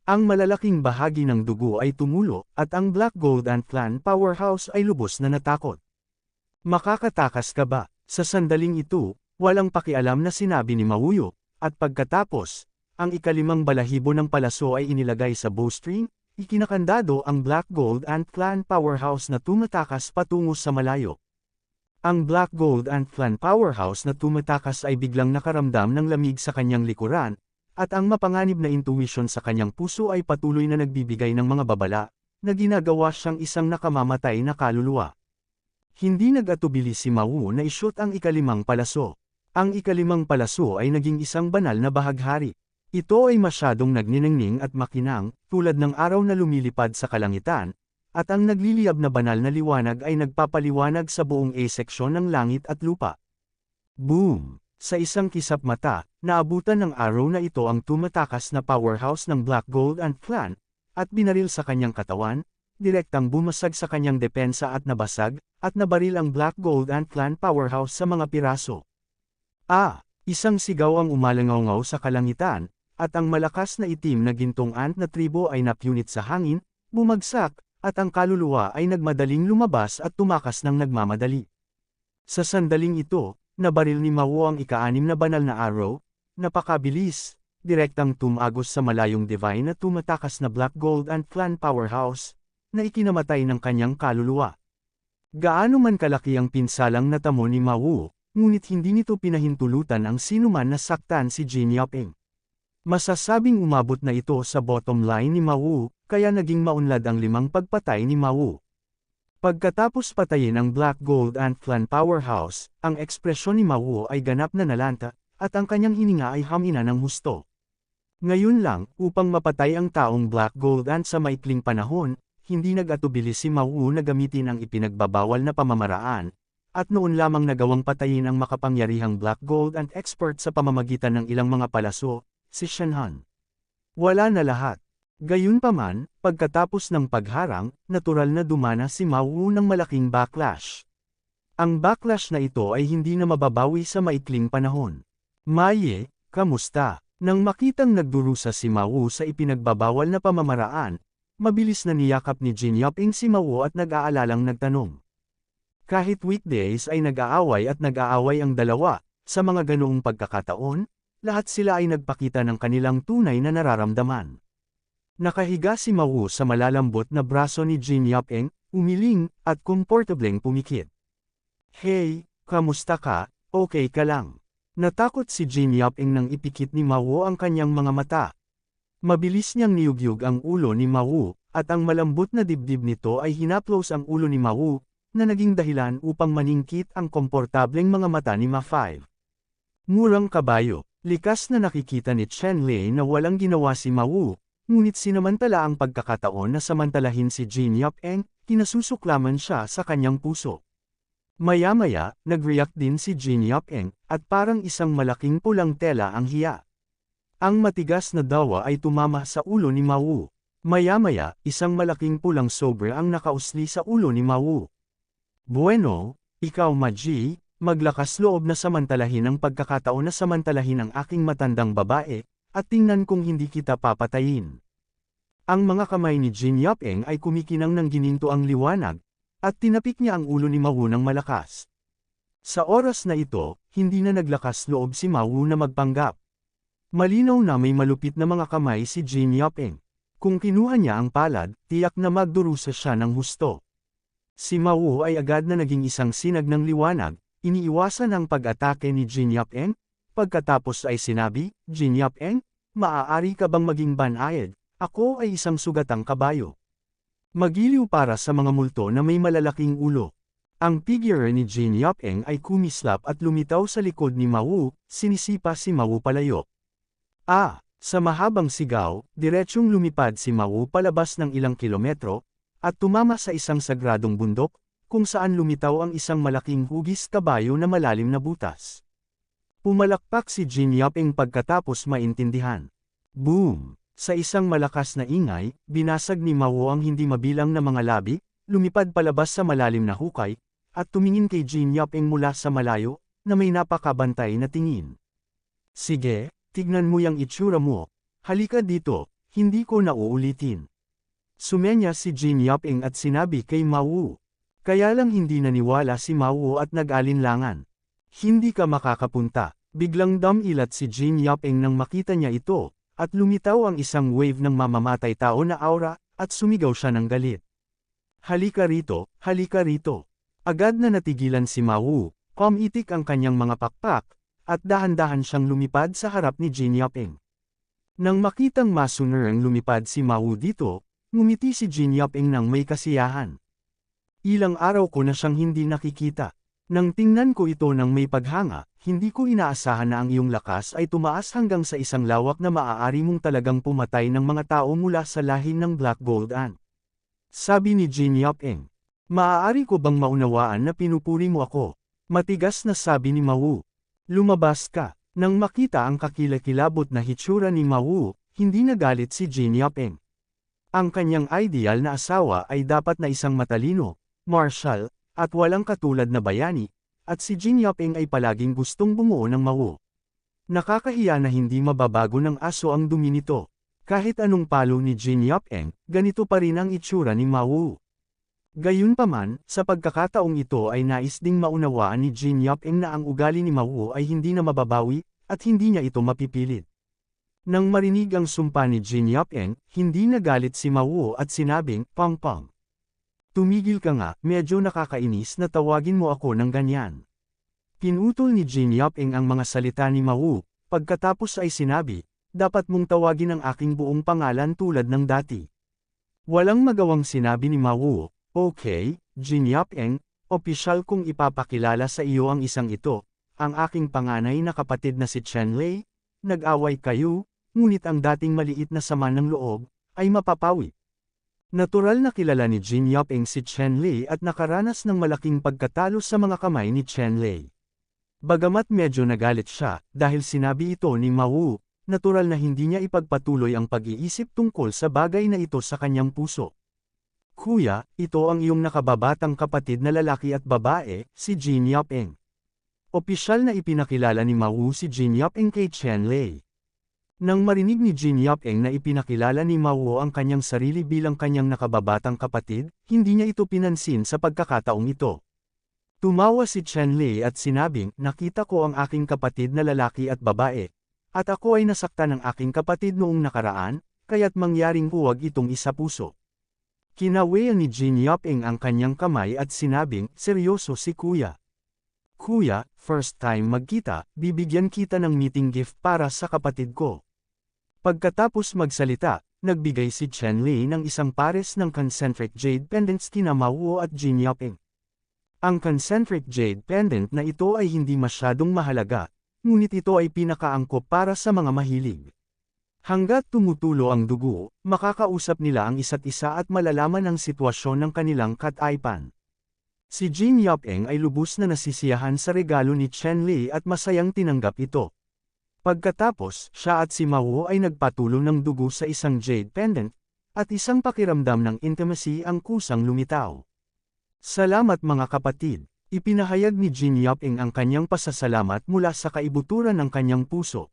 Ang malalaking bahagi ng dugo ay tumulo, at ang Black Gold Antlan powerhouse ay lubos na natakot. Makakatakas ka ba? Sa sandaling ito, walang pakialam na sinabi ni Mawuyo, at pagkatapos, ang ikalimang balahibo ng palaso ay inilagay sa bowstring, ikinakandado ang Black Gold Antlan powerhouse na tumatakas patungo sa malayo. Ang Black Gold Antlan powerhouse na tumatakas ay biglang nakaramdam ng lamig sa kanyang likuran, at ang mapanganib na intuition sa kanyang puso ay patuloy na nagbibigay ng mga babala, na ginagawa siyang isang nakamamatay na kaluluwa. Hindi nag-atubili si Mawu na i-shoot ang ikalimang palaso. Ang ikalimang palaso ay naging isang banal na bahaghari. Ito ay masyadong nagniningning at makinang, tulad ng araw na lumilipad sa kalangitan, at ang nagliliyab na banal na liwanag ay nagpapaliwanag sa buong A-seksyon ng langit at lupa. Boom! Sa isang kisap mata, naabutan ng araw na ito ang tumatakas na powerhouse ng Black Gold Antlan, at binaril sa kanyang katawan, direktang bumasag sa kanyang depensa at nabasag, at nabaril ang Black Gold Antlan powerhouse sa mga piraso. Isang sigaw ang umalangaw-ngaw sa kalangitan, at ang malakas na itim na gintong ant na tribo ay napunit sa hangin, bumagsak, at ang kaluluwa ay nagmadaling lumabas at tumakas ng nagmamadali. Sa sandaling ito, nabaril ni Mawu ang ika-6 na banal na araw, napakabilis, direktang tumagos sa malayong divine na tumatakas na Black Gold Antlan powerhouse, na ikinamatay ng kanyang kaluluwa. Gaano man kalaki ang pinsalang natamo ni Mawu, ngunit hindi nito pinahintulutan ang sinuman na saktan si Jin Yaping. Masasabing umabot na ito sa bottom line ni Mawu, kaya naging maunlad ang 5 pagpatay ni Mawu. Pagkatapos patayin ang Black Gold Antlan powerhouse, ang ekspresyon ni Mawu ay ganap na nalanta, at ang kanyang hininga ay hamina ng husto. Ngayon lang, upang mapatay ang taong Black Gold Ant sa maikling panahon, hindi nag-atubili si Mawu na gamitin ang ipinagbabawal na pamamaraan, at noon lamang nagawang patayin ang makapangyarihang Black Gold Ant expert sa pamamagitan ng ilang mga palaso, si Shenhan. Wala na lahat. Gayunpaman, pagkatapos ng pagharang, natural na dumana si Mao Wu ng malaking backlash. Ang backlash na ito ay hindi na mababawi sa maikling panahon. Maye, kamusta? Nang makitang nagdurusa si Mao Wu sa ipinagbabawal na pamamaraan, mabilis na niyakap ni Jin Yoping si Mao Wu at nag-aalalang nagtanong. Kahit weekdays ay nag-aaway at nag-aaway ang dalawa, sa mga ganoong pagkakataon, lahat sila ay nagpakita ng kanilang tunay na nararamdaman. Nakahiga si Mao Wu sa malalambot na braso ni Jin Yoping, umiling, at komportableng pumikit. Hey, kamusta ka? Okay ka lang? Natakot si Jin Yoping nang ipikit ni Mao Wu ang kanyang mga mata. Mabilis niyang niyugyug ang ulo ni Mao Wu, at ang malambot na dibdib nito ay hinaplos ang ulo ni Mao Wu, na naging dahilan upang maningkit ang komportableng mga mata ni Ma 5. Murang kabayo, likas na nakikita ni Chen Lei na walang ginawa si Mao Wu, ngunit sinamantala ang pagkakataon na samantalahin si Jin Yoping, kinasusuklaman siya sa kanyang puso. Maya-maya, nag-react din si Jin Yoping, at parang isang malaking pulang tela ang hiya. Ang matigas na dawa ay tumama sa ulo ni Mao Wu. Maya-maya, isang malaking pulang sobre ang nakausli sa ulo ni Mao Wu. Bueno, ikaw Maji, maglakas loob na samantalahin ang pagkakataon na samantalahin ang aking matandang babae, at tingnan kung hindi kita papatayin. Ang mga kamay ni Jin Yoping ay kumikinang ng gininto ang liwanag, at tinapik niya ang ulo ni Mao Wu ng malakas. Sa oras na ito, hindi na naglakas loob si Mao Wu na magpanggap. Malinaw na may malupit na mga kamay si Jin Yoping. Kung kinuha niya ang palad, tiyak na magdurusa siya ng husto. Si Mao Wu ay agad na naging isang sinag ng liwanag, iniiwasan ang pag-atake ni Jin Yoping. Pagkatapos ay sinabi, Jin Yoping, maaari ka bang maging banayad? Ako ay isang sugatang kabayo. Magiliw para sa mga multo na may malalaking ulo. Ang figure ni Jin Yoping ay kumislap at lumitaw sa likod ni Mao Wu, sinisipa si Mao Wu palayo. Sa mahabang sigaw, diretsyong lumipad si Mao Wu palabas ng ilang kilometro, at tumama sa isang sagradong bundok, kung saan lumitaw ang isang malaking hugis kabayo na malalim na butas. Pumalakpak si Jin Yoping pagkatapos maintindihan. Boom! Sa isang malakas na ingay, binasag ni Mao Wu ang hindi mabilang na mga labi, lumipad palabas sa malalim na hukay, at tumingin kay Jin Yoping mula sa malayo, na may napakabantay na tingin. Sige, tignan mo yang itsura mo. Halika dito, hindi ko na uulitin. Sumenya si Jin Yoping at sinabi kay Mao Wu. Kaya lang hindi naniwala si Mao Wu at nag-alinlangan. Hindi ka makakapunta. Biglang damilat si Jin Yoping nang makita niya ito, at lumitaw ang isang wave ng mamamatay tao na aura, at sumigaw siya ng galit. Halika rito, halika rito. Agad na natigilan si Mao Wu, kumitik ang kanyang mga pakpak, at dahan-dahan siyang lumipad sa harap ni Jin Yoping. Nang makitang masunerang lumipad si Mao Wu dito, ngumiti si Jin Yoping ng may kasiyahan. Ilang araw ko na siyang hindi nakikita. Nang tingnan ko ito ng may paghanga, hindi ko inaasahan na ang iyong lakas ay tumaas hanggang sa isang lawak na maaari mong talagang pumatay ng mga tao mula sa lahi ng Black Gold Ant. Sabi ni Jin Yoping. Maaari ko bang maunawaan na pinupuri mo ako? Matigas na sabi ni Mao Wu. Lumabas ka. Nang makita ang kakilakilabot na hitsura ni Mao Wu, hindi nagalit si Jin Yoping. Ang kanyang ideal na asawa ay dapat na isang matalino, martial, at walang katulad na bayani, at si Jin Yoping ay palaging gustong bumuo ng Mao Wu. Nakakahiya na hindi mababago ng aso ang dumi nito. Kahit anong palo ni Jin Yoping, ganito pa rin ang itsura ni Mao Wu. Gayunpaman, sa pagkakataong ito ay nais ding maunawaan ni Jin Yoping na ang ugali ni Mao Wu ay hindi na mababawi, at hindi niya ito mapipilit. Nang marinig ang sumpa ni Jin Yoping, hindi nagalit si Mao Wu at sinabing, Pang. Tumigil ka nga, medyo nakakainis na tawagin mo ako ng ganyan. Pinutol ni Jin Yoping ang mga salita ni Mao Wu, pagkatapos ay sinabi, dapat mong tawagin ang aking buong pangalan tulad ng dati. Walang magawang sinabi ni Mao Wu, okay, Jin Yoping, opisyal kong ipapakilala sa iyo ang isang ito, ang aking panganay na kapatid na si Chen Lei, nag-away kayo, ngunit ang dating maliit na sama ng loob, ay mapapawi. Natural na kilala ni Jin Yoping si Chen Lei at nakaranas ng malaking pagkatalo sa mga kamay ni Chen Lei. Bagamat medyo nagalit siya, dahil sinabi ito ni Mao Wu, natural na hindi niya ipagpatuloy ang pag-iisip tungkol sa bagay na ito sa kanyang puso. Kuya, ito ang iyong nakababatang kapatid na lalaki at babae, si Jin Yap-eng. Opisyal na ipinakilala ni Mao si Jin Yap-eng kay Chen Lei. Nang marinig ni Jin Yap-eng na ipinakilala ni Mao ang kanyang sarili bilang kanyang nakababatang kapatid, hindi niya ito pinansin sa pagkakataong ito. Tumawa si Chen Lei at sinabing, nakita ko ang aking kapatid na lalaki at babae, at ako ay nasaktan ng aking kapatid noong nakaraan, kaya't mangyaring huwag itong isapuso. Kinawayan ni Jin Yap-eng ang kanyang kamay at sinabing, seryoso si kuya. Kuya, first time magkita, bibigyan kita ng meeting gift para sa kapatid ko. Pagkatapos magsalita, nagbigay si Chen Lei ng isang pares ng concentric jade pendants kina Mao at Jin Yap-eng. Ang concentric jade pendant na ito ay hindi masyadong mahalaga, ngunit ito ay pinakaangkop para sa mga mahilig. Hanggat tumutulo ang dugo, makakausap nila ang isa't isa at malalaman ang sitwasyon ng kanilang kataypan. Si Jin Yap-eng ay lubos na nasisiyahan sa regalo ni Chen Lei at masayang tinanggap ito. Pagkatapos, siya at si Mao ay nagpatulong ng dugo sa isang jade pendant, at isang pakiramdam ng intimacy ang kusang lumitaw. Salamat mga kapatid, ipinahayag ni Jin Yap-eng ang kanyang pasasalamat mula sa kaibuturan ng kanyang puso.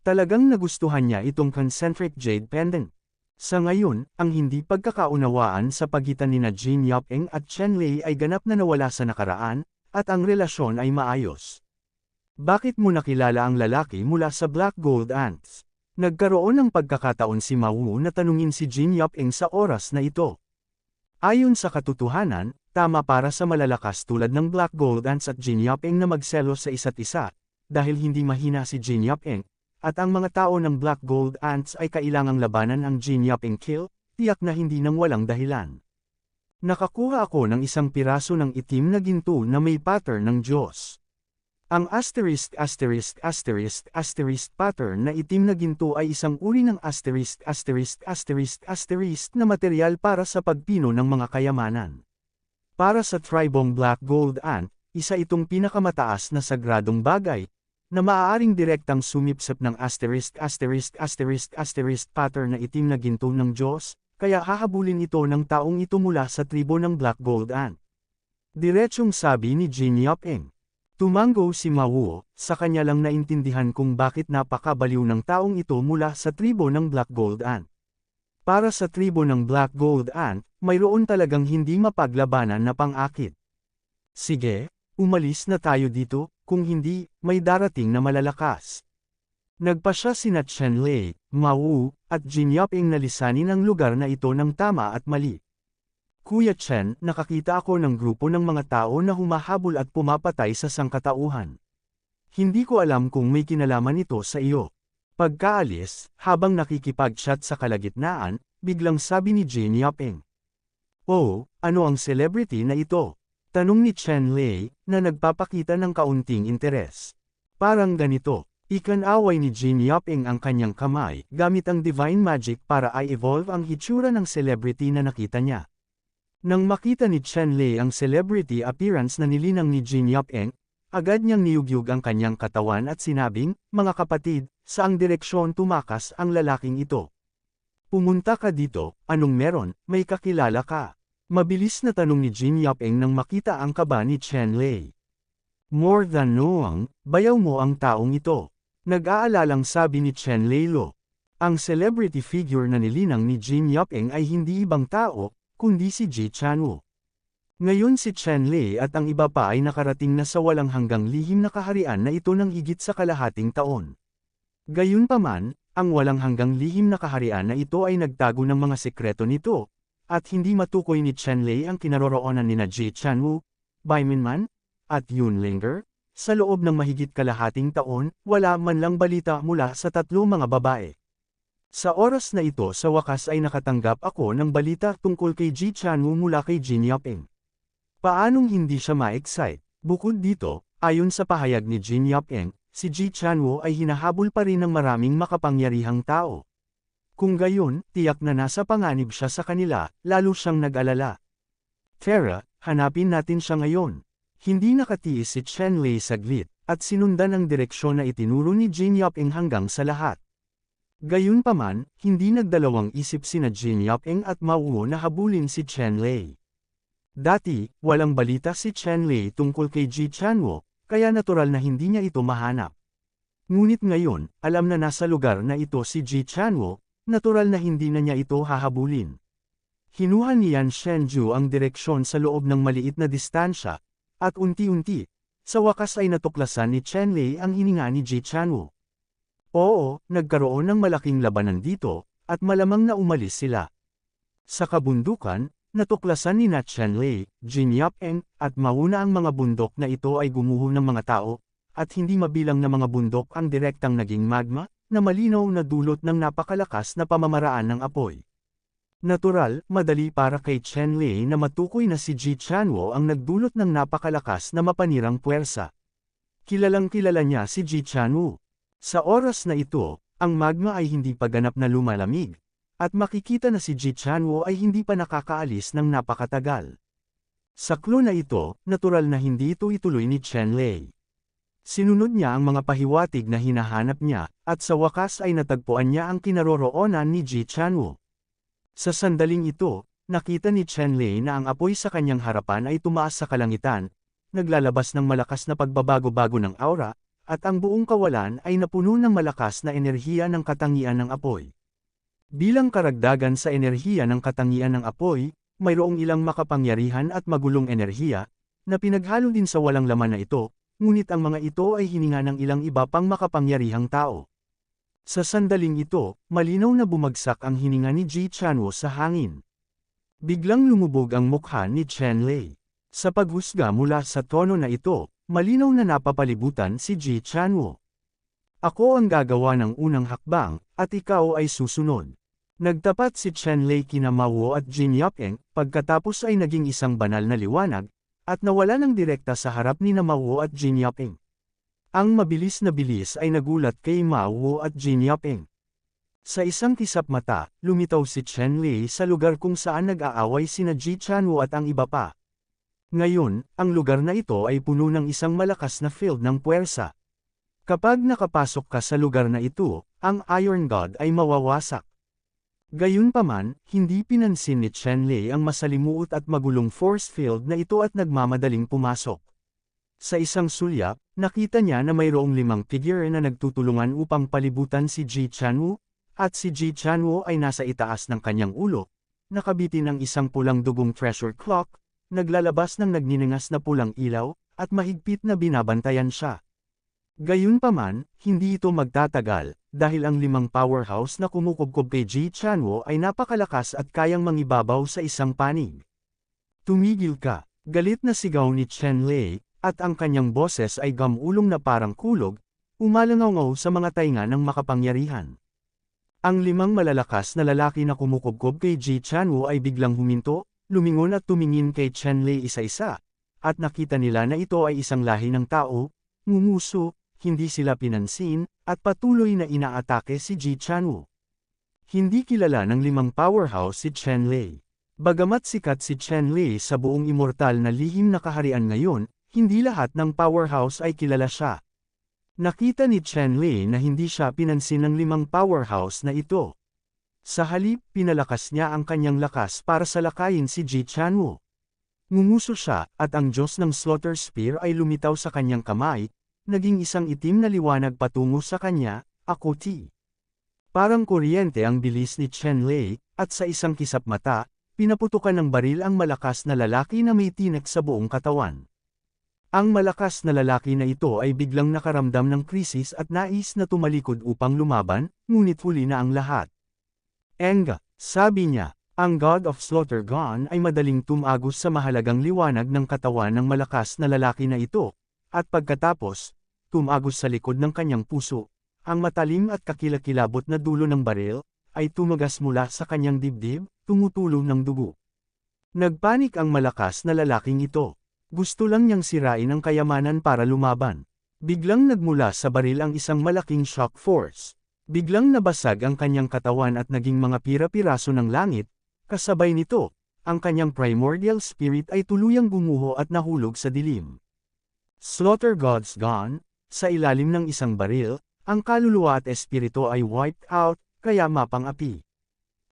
Talagang nagustuhan niya itong concentric jade pendant. Sa ngayon, ang hindi pagkakaunawaan sa pagitan nina Jin Yap-eng at Chen Lei ay ganap na nawala sa nakaraan, at ang relasyon ay maayos. Bakit mo nakilala ang lalaki mula sa Black Gold Ants? Nagkaroon ng pagkakataon si Mao na tanungin si Jin Yap-eng sa oras na ito. Ayon sa katotohanan, tama para sa malalakas tulad ng Black Gold Ants at Jin Yap-eng na magselos sa isa't isa, dahil hindi mahina si Jin Yap-eng. At ang mga tao ng Black Gold Ants ay kailangang labanan ang Jin Yap-eng kill, tiyak na hindi nang walang dahilan. Nakakuha ako ng isang piraso ng itim na ginto na may pattern ng Diyos. Ang ***** pattern na itim na ginto ay isang uri ng ***** na material para sa pagpino ng mga kayamanan. Para sa tribong Black Gold Ant, isa itong pinakamataas na sagradong bagay, na maaaring direktang sumipsip ng ***** pattern na itim na ginto ng Diyos, kaya hahabulin ito ng taong ito mula sa tribo ng Black Gold Ant. Diretsong sabi ni Jin Yap-eng. Tumango si Mao, sa kanya lang naintindihan kung bakit napakabaliw ng taong ito mula sa tribo ng Black Gold Ant. Para sa tribo ng Black Gold Ant, mayroon talagang hindi mapaglabanan na pang-akit. Sige, umalis na tayo dito. Kung hindi, may darating na malalakas. Nagpasya sina Chen Lei, Mao, at Jin Yap-eng na lisanin ang lugar na ito ng tama at mali. Kuya Chen, nakakita ako ng grupo ng mga tao na humahabol at pumapatay sa sangkatauhan. Hindi ko alam kung may kinalaman ito sa iyo. Pagkaalis, habang nakikipag-chat sa kalagitnaan, biglang sabi ni Jin Yap-eng. Oh, ano ang celebrity na ito? Tanong ni Chen Lei, na nagpapakita ng kaunting interes. Parang ganito, ikanaway ni Jin Yap-eng ang kanyang kamay, gamit ang divine magic para i-evolve ang hitsura ng celebrity na nakita niya. Nang makita ni Chen Lei ang celebrity appearance na nilinang ni Jin Yap-eng, agad niyang niyugyug ang kanyang katawan at sinabing, mga kapatid, saang direksyon tumakas ang lalaking ito? Pumunta ka dito, anong meron, may kakilala ka? Mabilis na tanong ni Jin Yap-eng nang makita ang kaba ni Chen Lei. More than noang, bayaw mo ang taong ito. Nag-aalalang sabi ni Chen Lei Lo. Ang celebrity figure na nilinang ni Jin Yap-eng ay hindi ibang tao, kundi si Ji Chanwoo. Ngayon si Chen Lei at ang iba pa ay nakarating na sa walang hanggang lihim na kaharian na ito ng higit sa kalahating taon. Gayunpaman, ang walang hanggang lihim na kaharian na ito ay nagtago ng mga sekreto nito, at hindi matukoy ni Chen Lei ang kinaroroonan nina Ji Chanwoo, Bai Minman, at Yun Linger. Sa loob ng mahigit kalahating taon, wala man lang balita mula sa tatlo mga babae. Sa oras na ito sa wakas ay nakatanggap ako ng balita tungkol kay Ji Chanwoo mula kay Jin Yap-eng. Paanong hindi siya ma-excite? Bukod dito, ayon sa pahayag ni Jin Yap-eng, si Ji Chanwoo ay hinahabol pa rin ng maraming makapangyarihang tao. Kung gayon, tiyak na nasa panganib siya sa kanila, lalo siyang nag-alala. Tara, hanapin natin siya ngayon. Hindi nakatiis si Chen Lei saglit, at sinundan ang direksyon na itinuro ni Jin Yap-eng hanggang sa lahat. Gayunpaman, hindi nagdalawang isip sina Jin Yap-eng at Mao Wu na habulin si Chen Lei. Dati, walang balita si Chen Lei tungkol kay Ji Chanwo, kaya natural na hindi niya ito mahanap. Ngunit ngayon, alam na nasa lugar na ito si Ji Chanwo, natural na hindi na niya ito hahabulin. Hinuha ni Yan Shenzhou ang direksyon sa loob ng maliit na distansya, at unti-unti, sa wakas ay natuklasan ni Chen Lei ang hininga ni Ji Chanwo. Oo, nagkaroon ng malaking labanan dito, at malamang na umalis sila. Sa kabundukan, natuklasan ni Chen Lei, Jin Yap-eng, at Mao na ang mga bundok na ito ay gumuho ng mga tao, at hindi mabilang na mga bundok ang direktang naging magma, na malinaw na dulot ng napakalakas na pamamaraan ng apoy. Natural, madali para kay Chen Lei na matukoy na si Ji Chanwo ang nagdulot ng napakalakas na mapanirang puwersa. Kilalang kilala niya si Ji Chanwo. Sa oras na ito, ang magma ay hindi pa ganap na lumalamig, at makikita na si Ji Chanwo ay hindi pa nakakaalis ng napakatagal. Sa clue na ito, natural na hindi ito ituloy ni Chen Lei. Sinunod niya ang mga pahiwatig na hinahanap niya, at sa wakas ay natagpuan niya ang kinaroroonan ni Ji Chanwo. Sa sandaling ito, nakita ni Chen Lei na ang apoy sa kanyang harapan ay tumaas sa kalangitan, naglalabas ng malakas na pagbabago-bago ng aura, at ang buong kawalan ay napuno ng malakas na enerhiya ng katangian ng apoy. Bilang karagdagan sa enerhiya ng katangian ng apoy, mayroong ilang makapangyarihan at magulong enerhiya, na pinaghalo din sa walang laman na ito, ngunit ang mga ito ay hininga ng ilang iba pang makapangyarihang tao. Sa sandaling ito, malinaw na bumagsak ang hininga ni Ji Chanwo sa hangin. Biglang lumubog ang mukha ni Chen Lei. Sa paghusga mula sa tono na ito, malinaw na napapalibutan si Ji Chanwo. Ako ang gagawa ng unang hakbang, at ikaw ay susunod. Nagtapat si Chen Lei kina Mao at Jin Yap-eng, pagkatapos ay naging isang banal na liwanag, at nawala ng direkta sa harap ni Mao at Jin Yap-eng. Ang mabilis na bilis ay nagulat kay Mao at Jin Yap-eng. Sa isang kisap mata, lumitaw si Chen Lei sa lugar kung saan nag-aaway sina Ji Chanwo at ang iba pa. Ngayon, ang lugar na ito ay puno ng isang malakas na field ng puwersa. Kapag nakapasok ka sa lugar na ito, ang Iron God ay mawawasak. Gayunpaman, hindi pinansin ni Chen Lei ang masalimuot at magulong force field na ito at nagmamadaling pumasok. Sa isang sulyap, nakita niya na mayroong 5 figure na nagtutulungan upang palibutan si Ji Chanwo, at si Ji Chanwo ay nasa itaas ng kanyang ulo, nakabitin ng isang pulang dugong treasure clock, naglalabas ng nagniningas na pulang ilaw, at mahigpit na binabantayan siya. Gayunpaman, hindi ito magtatagal, dahil ang 5 powerhouse na kumukubkob kay Ji Chanwo ay napakalakas at kayang mangibabaw sa isang panig. Tumigil ka, galit na sigaw ni Chen Lei, at ang kanyang boses ay gamulong na parang kulog, umalangaw sa mga tainga ng makapangyarihan. Ang 5 malalakas na lalaki na kumukubkob kay Ji Chanwo ay biglang huminto, lumingon at tumingin kay Chen Lei isa-isa, at nakita nila na ito ay isang lahi ng tao, ngumuso, hindi sila pinansin, at patuloy na inaatake si Ji Chanwo. Hindi kilala ng 5 powerhouse si Chen Lei. Bagamat sikat si Chen Lei sa buong immortal na lihim na kaharian ngayon, hindi lahat ng powerhouse ay kilala siya. Nakita ni Chen Lei na hindi siya pinansin ng 5 powerhouse na ito. Sa halip, pinalakas niya ang kanyang lakas para salakayin si Ji Chanwo. Ngumuso siya, at ang Diyos ng Slaughter Spear ay lumitaw sa kanyang kamay, naging isang itim na liwanag patungo sa kanya, Akoti. Parang kuryente ang bilis ni Chen Lei, at sa isang kisap mata, pinaputukan ng baril ang malakas na lalaki na may tinik sa buong katawan. Ang malakas na lalaki na ito ay biglang nakaramdam ng krisis at nais na tumalikod upang lumaban, ngunit huli na ang lahat. Enga, sabi niya, ang God of Slaughter gone ay madaling tumagos sa mahalagang liwanag ng katawan ng malakas na lalaki na ito, at pagkatapos, tumagos sa likod ng kanyang puso, ang matalim at kakilakilabot na dulo ng baril, ay tumagas mula sa kanyang dibdib, tumutulong ng dugo. Nagpanik ang malakas na lalaking ito. Gusto lang niyang sirain ang kayamanan para lumaban. Biglang nagmula sa baril ang isang malaking shock force. Biglang nabasag ang kanyang katawan at naging mga pira-piraso ng langit, kasabay nito, ang kanyang primordial spirit ay tuluyang gumuho at nahulog sa dilim. Slaughter Gods gone, sa ilalim ng isang baril, ang kaluluwa at espiritu ay wiped out, kaya mapang-api.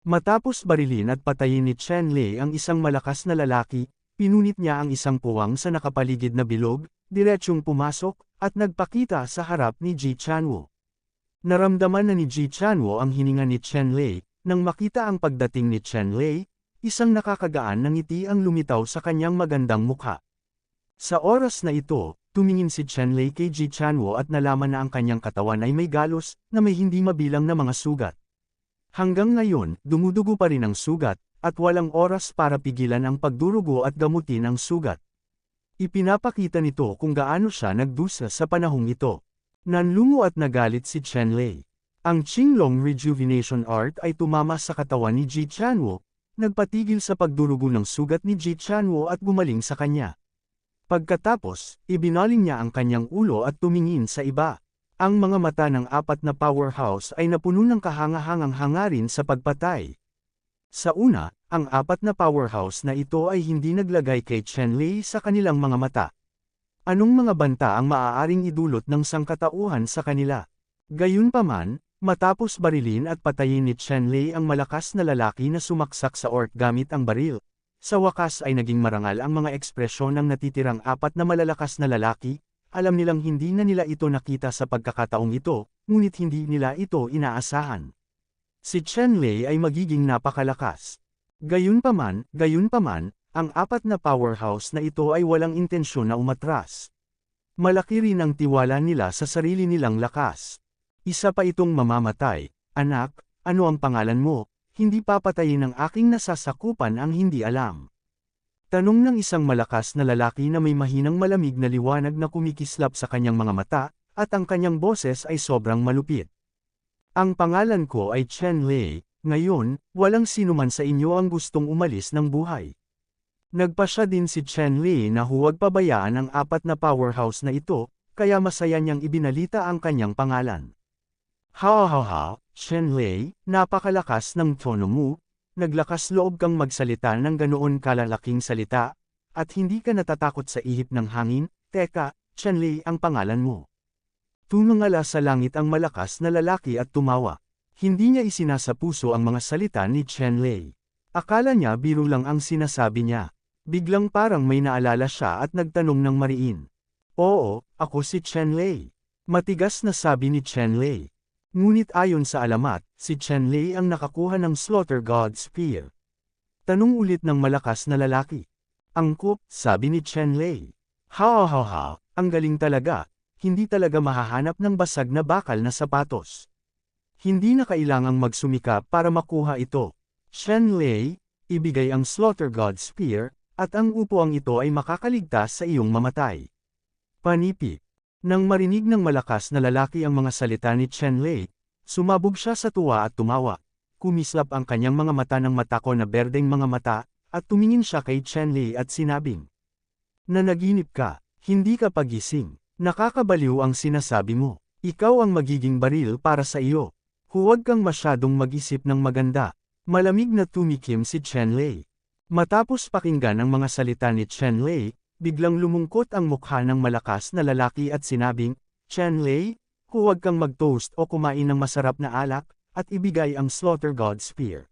Matapos barilin at patayin ni Chen Lei ang isang malakas na lalaki, pinunit niya ang isang puwang sa nakapaligid na bilog, diretsyong pumasok, at nagpakita sa harap ni Ji Chanwo. Naramdaman na ni Ji Chanwo ang hininga ni Chen Lei, nang makita ang pagdating ni Chen Lei, isang nakakagaan na ngiti ang lumitaw sa kanyang magandang mukha. Sa oras na ito, tumingin si Chen Lei kay Ji Chanwo at nalaman na ang kanyang katawan ay may galos, na may hindi mabilang na mga sugat. Hanggang ngayon, dumudugo pa rin ang sugat, at walang oras para pigilan ang pagdurugo at gamutin ang sugat. Ipinapakita nito kung gaano siya nagdusa sa panahong ito. Nanlungo at nagalit si Chen Lei. Ang Qinglong Rejuvenation Art ay tumama sa katawan ni Ji Chanwo, nagpatigil sa pagdurugo ng sugat ni Ji Chanwo at gumaling sa kanya. Pagkatapos, ibinaling niya ang kanyang ulo at tumingin sa iba. Ang mga mata ng apat na powerhouse ay napuno ng kahangahangang hangarin sa pagpatay. Sa una, ang apat na powerhouse na ito ay hindi naglagay kay Chen Lei sa kanilang mga mata. Anong mga banta ang maaaring idulot ng sangkatauhan sa kanila? Gayunpaman, matapos barilin at patayin ni Chen Lei ang malakas na lalaki na sumaksak sa orc gamit ang baril, sa wakas ay naging marangal ang mga ekspresyon ng natitirang apat na malalakas na lalaki. Alam nilang hindi na nila ito nakita sa pagkakataong ito, ngunit hindi nila ito inaasahan. Si Chen Lei ay magiging napakalakas. Gayunpaman, ang apat na powerhouse na ito ay walang intensyon na umatras. Malaki rin ang tiwala nila sa sarili nilang lakas. Isa pa itong mamamatay. Anak, ano ang pangalan mo? Hindi papatayin ng aking nasasakupan ang hindi alam. Tanong ng isang malakas na lalaki na may mahinang malamig na liwanag na kumikislap sa kanyang mga mata, at ang kanyang boses ay sobrang malupit. Ang pangalan ko ay Chen Lei, ngayon, walang sinuman sa inyo ang gustong umalis ng buhay. Nagpasya din si Chen Lei na huwag pabayaan ang apat na powerhouse na ito, kaya masaya niyang ibinalita ang kanyang pangalan. Ha, Chen Lei, napakalakas ng tono mo. Naglakas loob kang magsalita ng ganoon kalalaking salita, at hindi ka natatakot sa ihip ng hangin. Teka, Chen Lei ang pangalan mo. Tumangala sa langit ang malakas na lalaki at tumawa. Hindi niya isinasa puso ang mga salita ni Chen Lei. Akala niya biro lang ang sinasabi niya. Biglang parang may naalala siya at nagtanong ng mariin. Oo, ako si Chen Lei. Matigas na sabi ni Chen Lei. Ngunit ayon sa alamat, si Chen Lei ang nakakuha ng Slaughter God Spear. Tanong ulit ng malakas na lalaki. Angkop, sabi ni Chen Lei. Ha, ang galing talaga, hindi talaga mahahanap ng basag na bakal na sapatos. Hindi na kailangang magsumikap para makuha ito. Chen Lei, ibigay ang Slaughter God Spear, at ang upuang ito ay makakaligtas sa iyong mamatay. Panipik. Nang marinig ng malakas na lalaki ang mga salita ni Chen Lei, sumabog siya sa tuwa at tumawa. Kumislap ang kanyang mga mata ng matako na berdeng mga mata, at tumingin siya kay Chen Lei at sinabing, "Nanaginip ka, hindi ka pagising. Nakakabaliw ang sinasabi mo. Ikaw ang magiging baril para sa iyo. Huwag kang masyadong mag-isip ng maganda." Malamig na tumikim si Chen Lei. Matapos pakinggan ang mga salita ni Chen Lei, biglang lumungkot ang mukha ng malakas na lalaki at sinabing, "Chen Lei, huwag kang mag-toast o kumain ng masarap na alak, at ibigay ang Slaughter God Spear.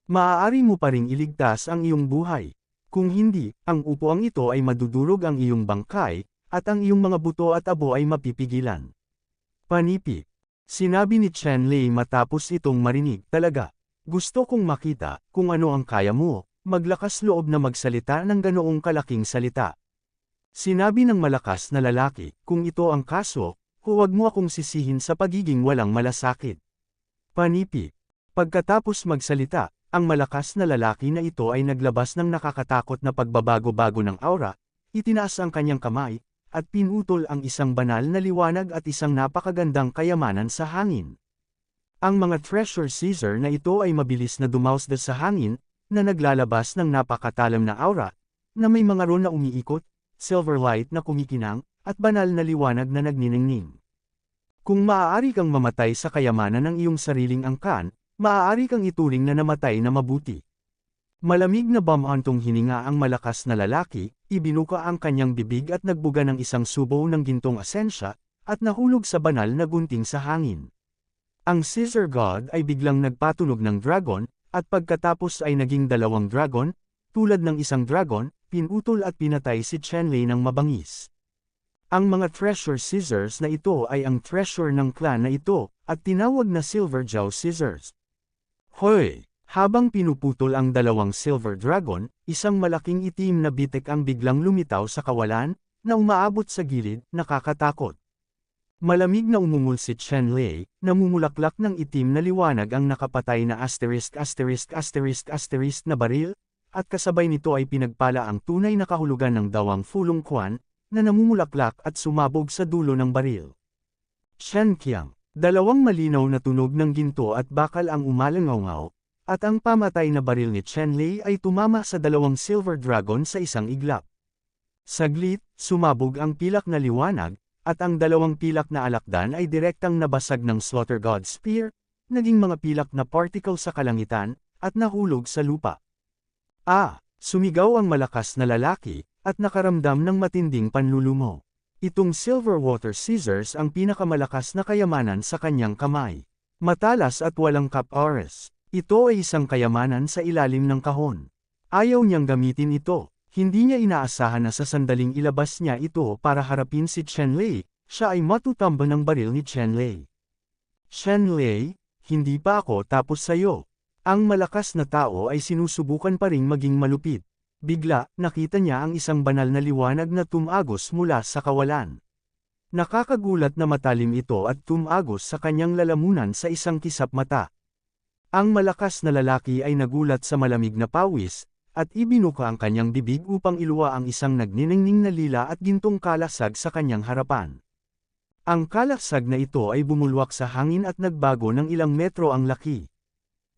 Maaari mo pa ring iligtas ang iyong buhay. Kung hindi, ang upuang ito ay madudurog ang iyong bangkay, at ang iyong mga buto at abo ay mapipigilan." Panipik. Sinabi ni Chen Lei matapos itong marinig. Talaga, gusto kong makita kung ano ang kaya mo, maglakas loob na magsalita ng ganoong kalaking salita. Sinabi ng malakas na lalaki, "Kung ito ang kaso, huwag mo akong sisihin sa pagiging walang malasakit." Panipik. Pagkatapos magsalita, ang malakas na lalaki na ito ay naglabas ng nakakatakot na pagbabago-bago ng aura, itinaas ang kanyang kamay, at pinutol ang isang banal na liwanag at isang napakagandang kayamanan sa hangin. Ang mga treasure seizure na ito ay mabilis na dumausda sa hangin, na naglalabas ng napakatalam na aura, na may mga ron na umiikot, silver light na kumikinang, at banal na liwanag na nagniningning. Kung maaari kang mamatay sa kayamanan ng iyong sariling angkan, maaari kang ituring na namatay na mabuti. Malamig na bamantong hininga ang malakas na lalaki, ibinuka ang kanyang bibig at nagbuga ng isang subo ng gintong asensya, at nahulog sa banal na gunting sa hangin. Ang Scissor God ay biglang nagpatunog ng dragon, at pagkatapos ay naging dalawang dragon, tulad ng isang dragon, pinutol at pinatay si Chenlei ng mabangis. Ang mga treasure scissors na ito ay ang treasure ng clan na ito, at tinawag na Silver Jaw Scissors. Hoy! Habang pinuputol ang dalawang silver dragon, isang malaking itim na bitek ang biglang lumitaw sa kawalan, na umaabot sa gilid, nakakatakot. Malamig na umungol si Chenlei, namumulaklak ng itim na liwanag ang nakapatay na ***** na baril, at kasabay nito ay pinagpala ang tunay na kahulugan ng dawang Fulong Quan, na namumulaklak at sumabog sa dulo ng baril. Shen Qiang, dalawang malinaw na tunog ng ginto at bakal ang umalangaw, at ang pamatay na baril ni Chenlei ay tumama sa dalawang silver dragon sa isang iglap. Saglit, sumabog ang pilak na liwanag, at ang dalawang pilak na alakdan ay direktang nabasag ng Slaughter God Spear, naging mga pilak na particle sa kalangitan, at nahulog sa lupa. Sumigaw ang malakas na lalaki, at nakaramdam ng matinding panlulumo. Itong Silver Water Scissors ang pinakamalakas na kayamanan sa kanyang kamay. Matalas at walang kap-oras. Ito ay isang kayamanan sa ilalim ng kahon. Ayaw niyang gamitin ito. Hindi niya inaasahan na sa sandaling ilabas niya ito para harapin si Chenlei, siya ay matutamba ng baril ni Chenlei. Chenlei, hindi pa ako tapos sayo. Ang malakas na tao ay sinusubukan pa ring maging malupit. Bigla, nakita niya ang isang banal na liwanag na tumagos mula sa kawalan. Nakakagulat na matalim ito at tumagos sa kanyang lalamunan sa isang kisap mata. Ang malakas na lalaki ay nagulat sa malamig na pawis, at ibinuka ang kanyang bibig upang iluwa ang isang nagniningning na lila at gintong kalasag sa kanyang harapan. Ang kalasag na ito ay bumulwak sa hangin at nagbago ng ilang metro ang laki.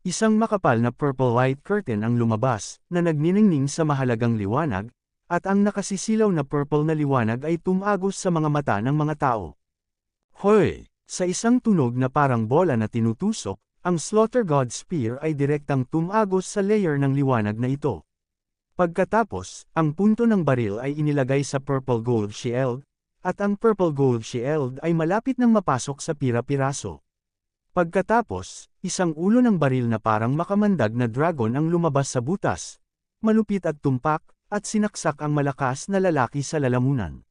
Isang makapal na purple light curtain ang lumabas, na nagniningning sa mahalagang liwanag, at ang nakasisilaw na purple na liwanag ay tumagos sa mga mata ng mga tao. Hoy! Sa isang tunog na parang bola na tinutusok, ang Slaughter God Spear ay direktang tumagos sa layer ng liwanag na ito. Pagkatapos, ang punto ng baril ay inilagay sa Purple Gold Shield, at ang Purple Gold Shield ay malapit nang mapasok sa pira-piraso. Pagkatapos, isang ulo ng baril na parang makamandag na dragon ang lumabas sa butas, malupit at tumpak, at sinaksak ang malakas na lalaki sa lalamunan.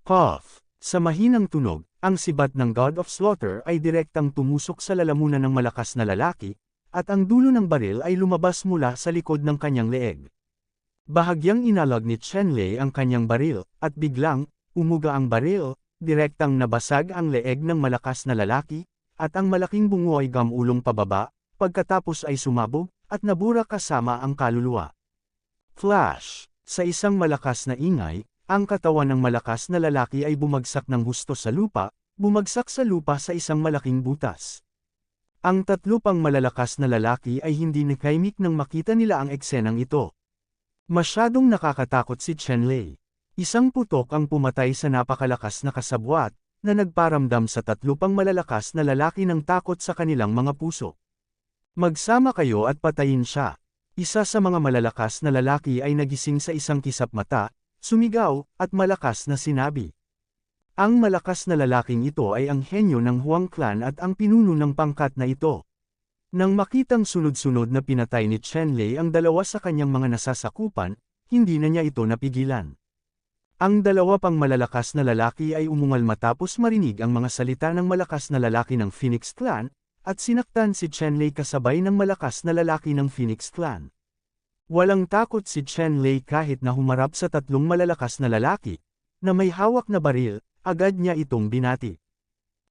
Puff! Sa mahinang tunog, ang sibat ng God of Slaughter ay direktang tumusok sa lalamunan ng malakas na lalaki, at ang dulo ng baril ay lumabas mula sa likod ng kanyang leeg. Bahagyang inalag ni Chenlei ang kanyang baril, at biglang, umuga ang baril, direktang nabasag ang leeg ng malakas na lalaki, at ang malaking bungo ay gamulong pababa, pagkatapos ay sumabog, at nabura kasama ang kaluluwa. Flash! Sa isang malakas na ingay, ang katawan ng malakas na lalaki ay bumagsak ng husto sa lupa, bumagsak sa lupa sa isang malaking butas. Ang tatlo pang malalakas na lalaki ay hindi nakaimik nang makita nila ang eksenang ito. Masyadong nakakatakot si Chenlei. Isang putok ang pumatay sa napakalakas na kasabwat, na nagparamdam sa tatlo pang malalakas na lalaki ng takot sa kanilang mga puso. Magsama kayo at patayin siya. Isa sa mga malalakas na lalaki ay nagising sa isang kisap mata, sumigaw, at malakas na sinabi. Ang malakas na lalaking ito ay ang henyo ng Huang Clan at ang pinuno ng pangkat na ito. Nang makitang sunod-sunod na pinatay ni Chenlei ang dalawa sa kanyang mga nasasakupan, hindi na niya ito napigilan. Ang dalawa pang malalakas na lalaki ay umungal matapos marinig ang mga salita ng malakas na lalaki ng Phoenix Clan, at sinaktan si Chenlei kasabay ng malakas na lalaki ng Phoenix Clan. Walang takot si Chenlei kahit na humarap sa tatlong malalakas na lalaki, na may hawak na baril, agad niya itong binati.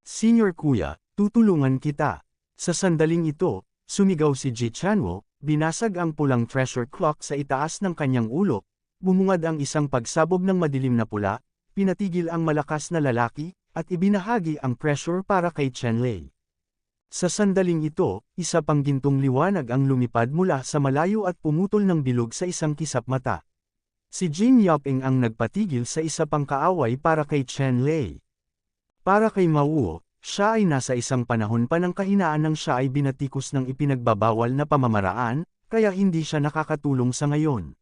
Senior Kuya, tutulungan kita. Sa sandaling ito, sumigaw si Ji Chanwo, binasag ang pulang treasure clock sa itaas ng kanyang ulo, bumungad ang isang pagsabog ng madilim na pula, pinatigil ang malakas na lalaki, at ibinahagi ang pressure para kay Chenlei. Sa sandaling ito, isa pang gintong liwanag ang lumipad mula sa malayo at pumutol ng bilog sa isang kisap mata. Si Jin Yaping ang nagpatigil sa isa pang kaaway para kay Chenlei. Para kay Mao, siya ay nasa isang panahon pa ng kahinaan nang siya ay binatikos ng ipinagbabawal na pamamaraan, kaya hindi siya nakakatulong sa ngayon.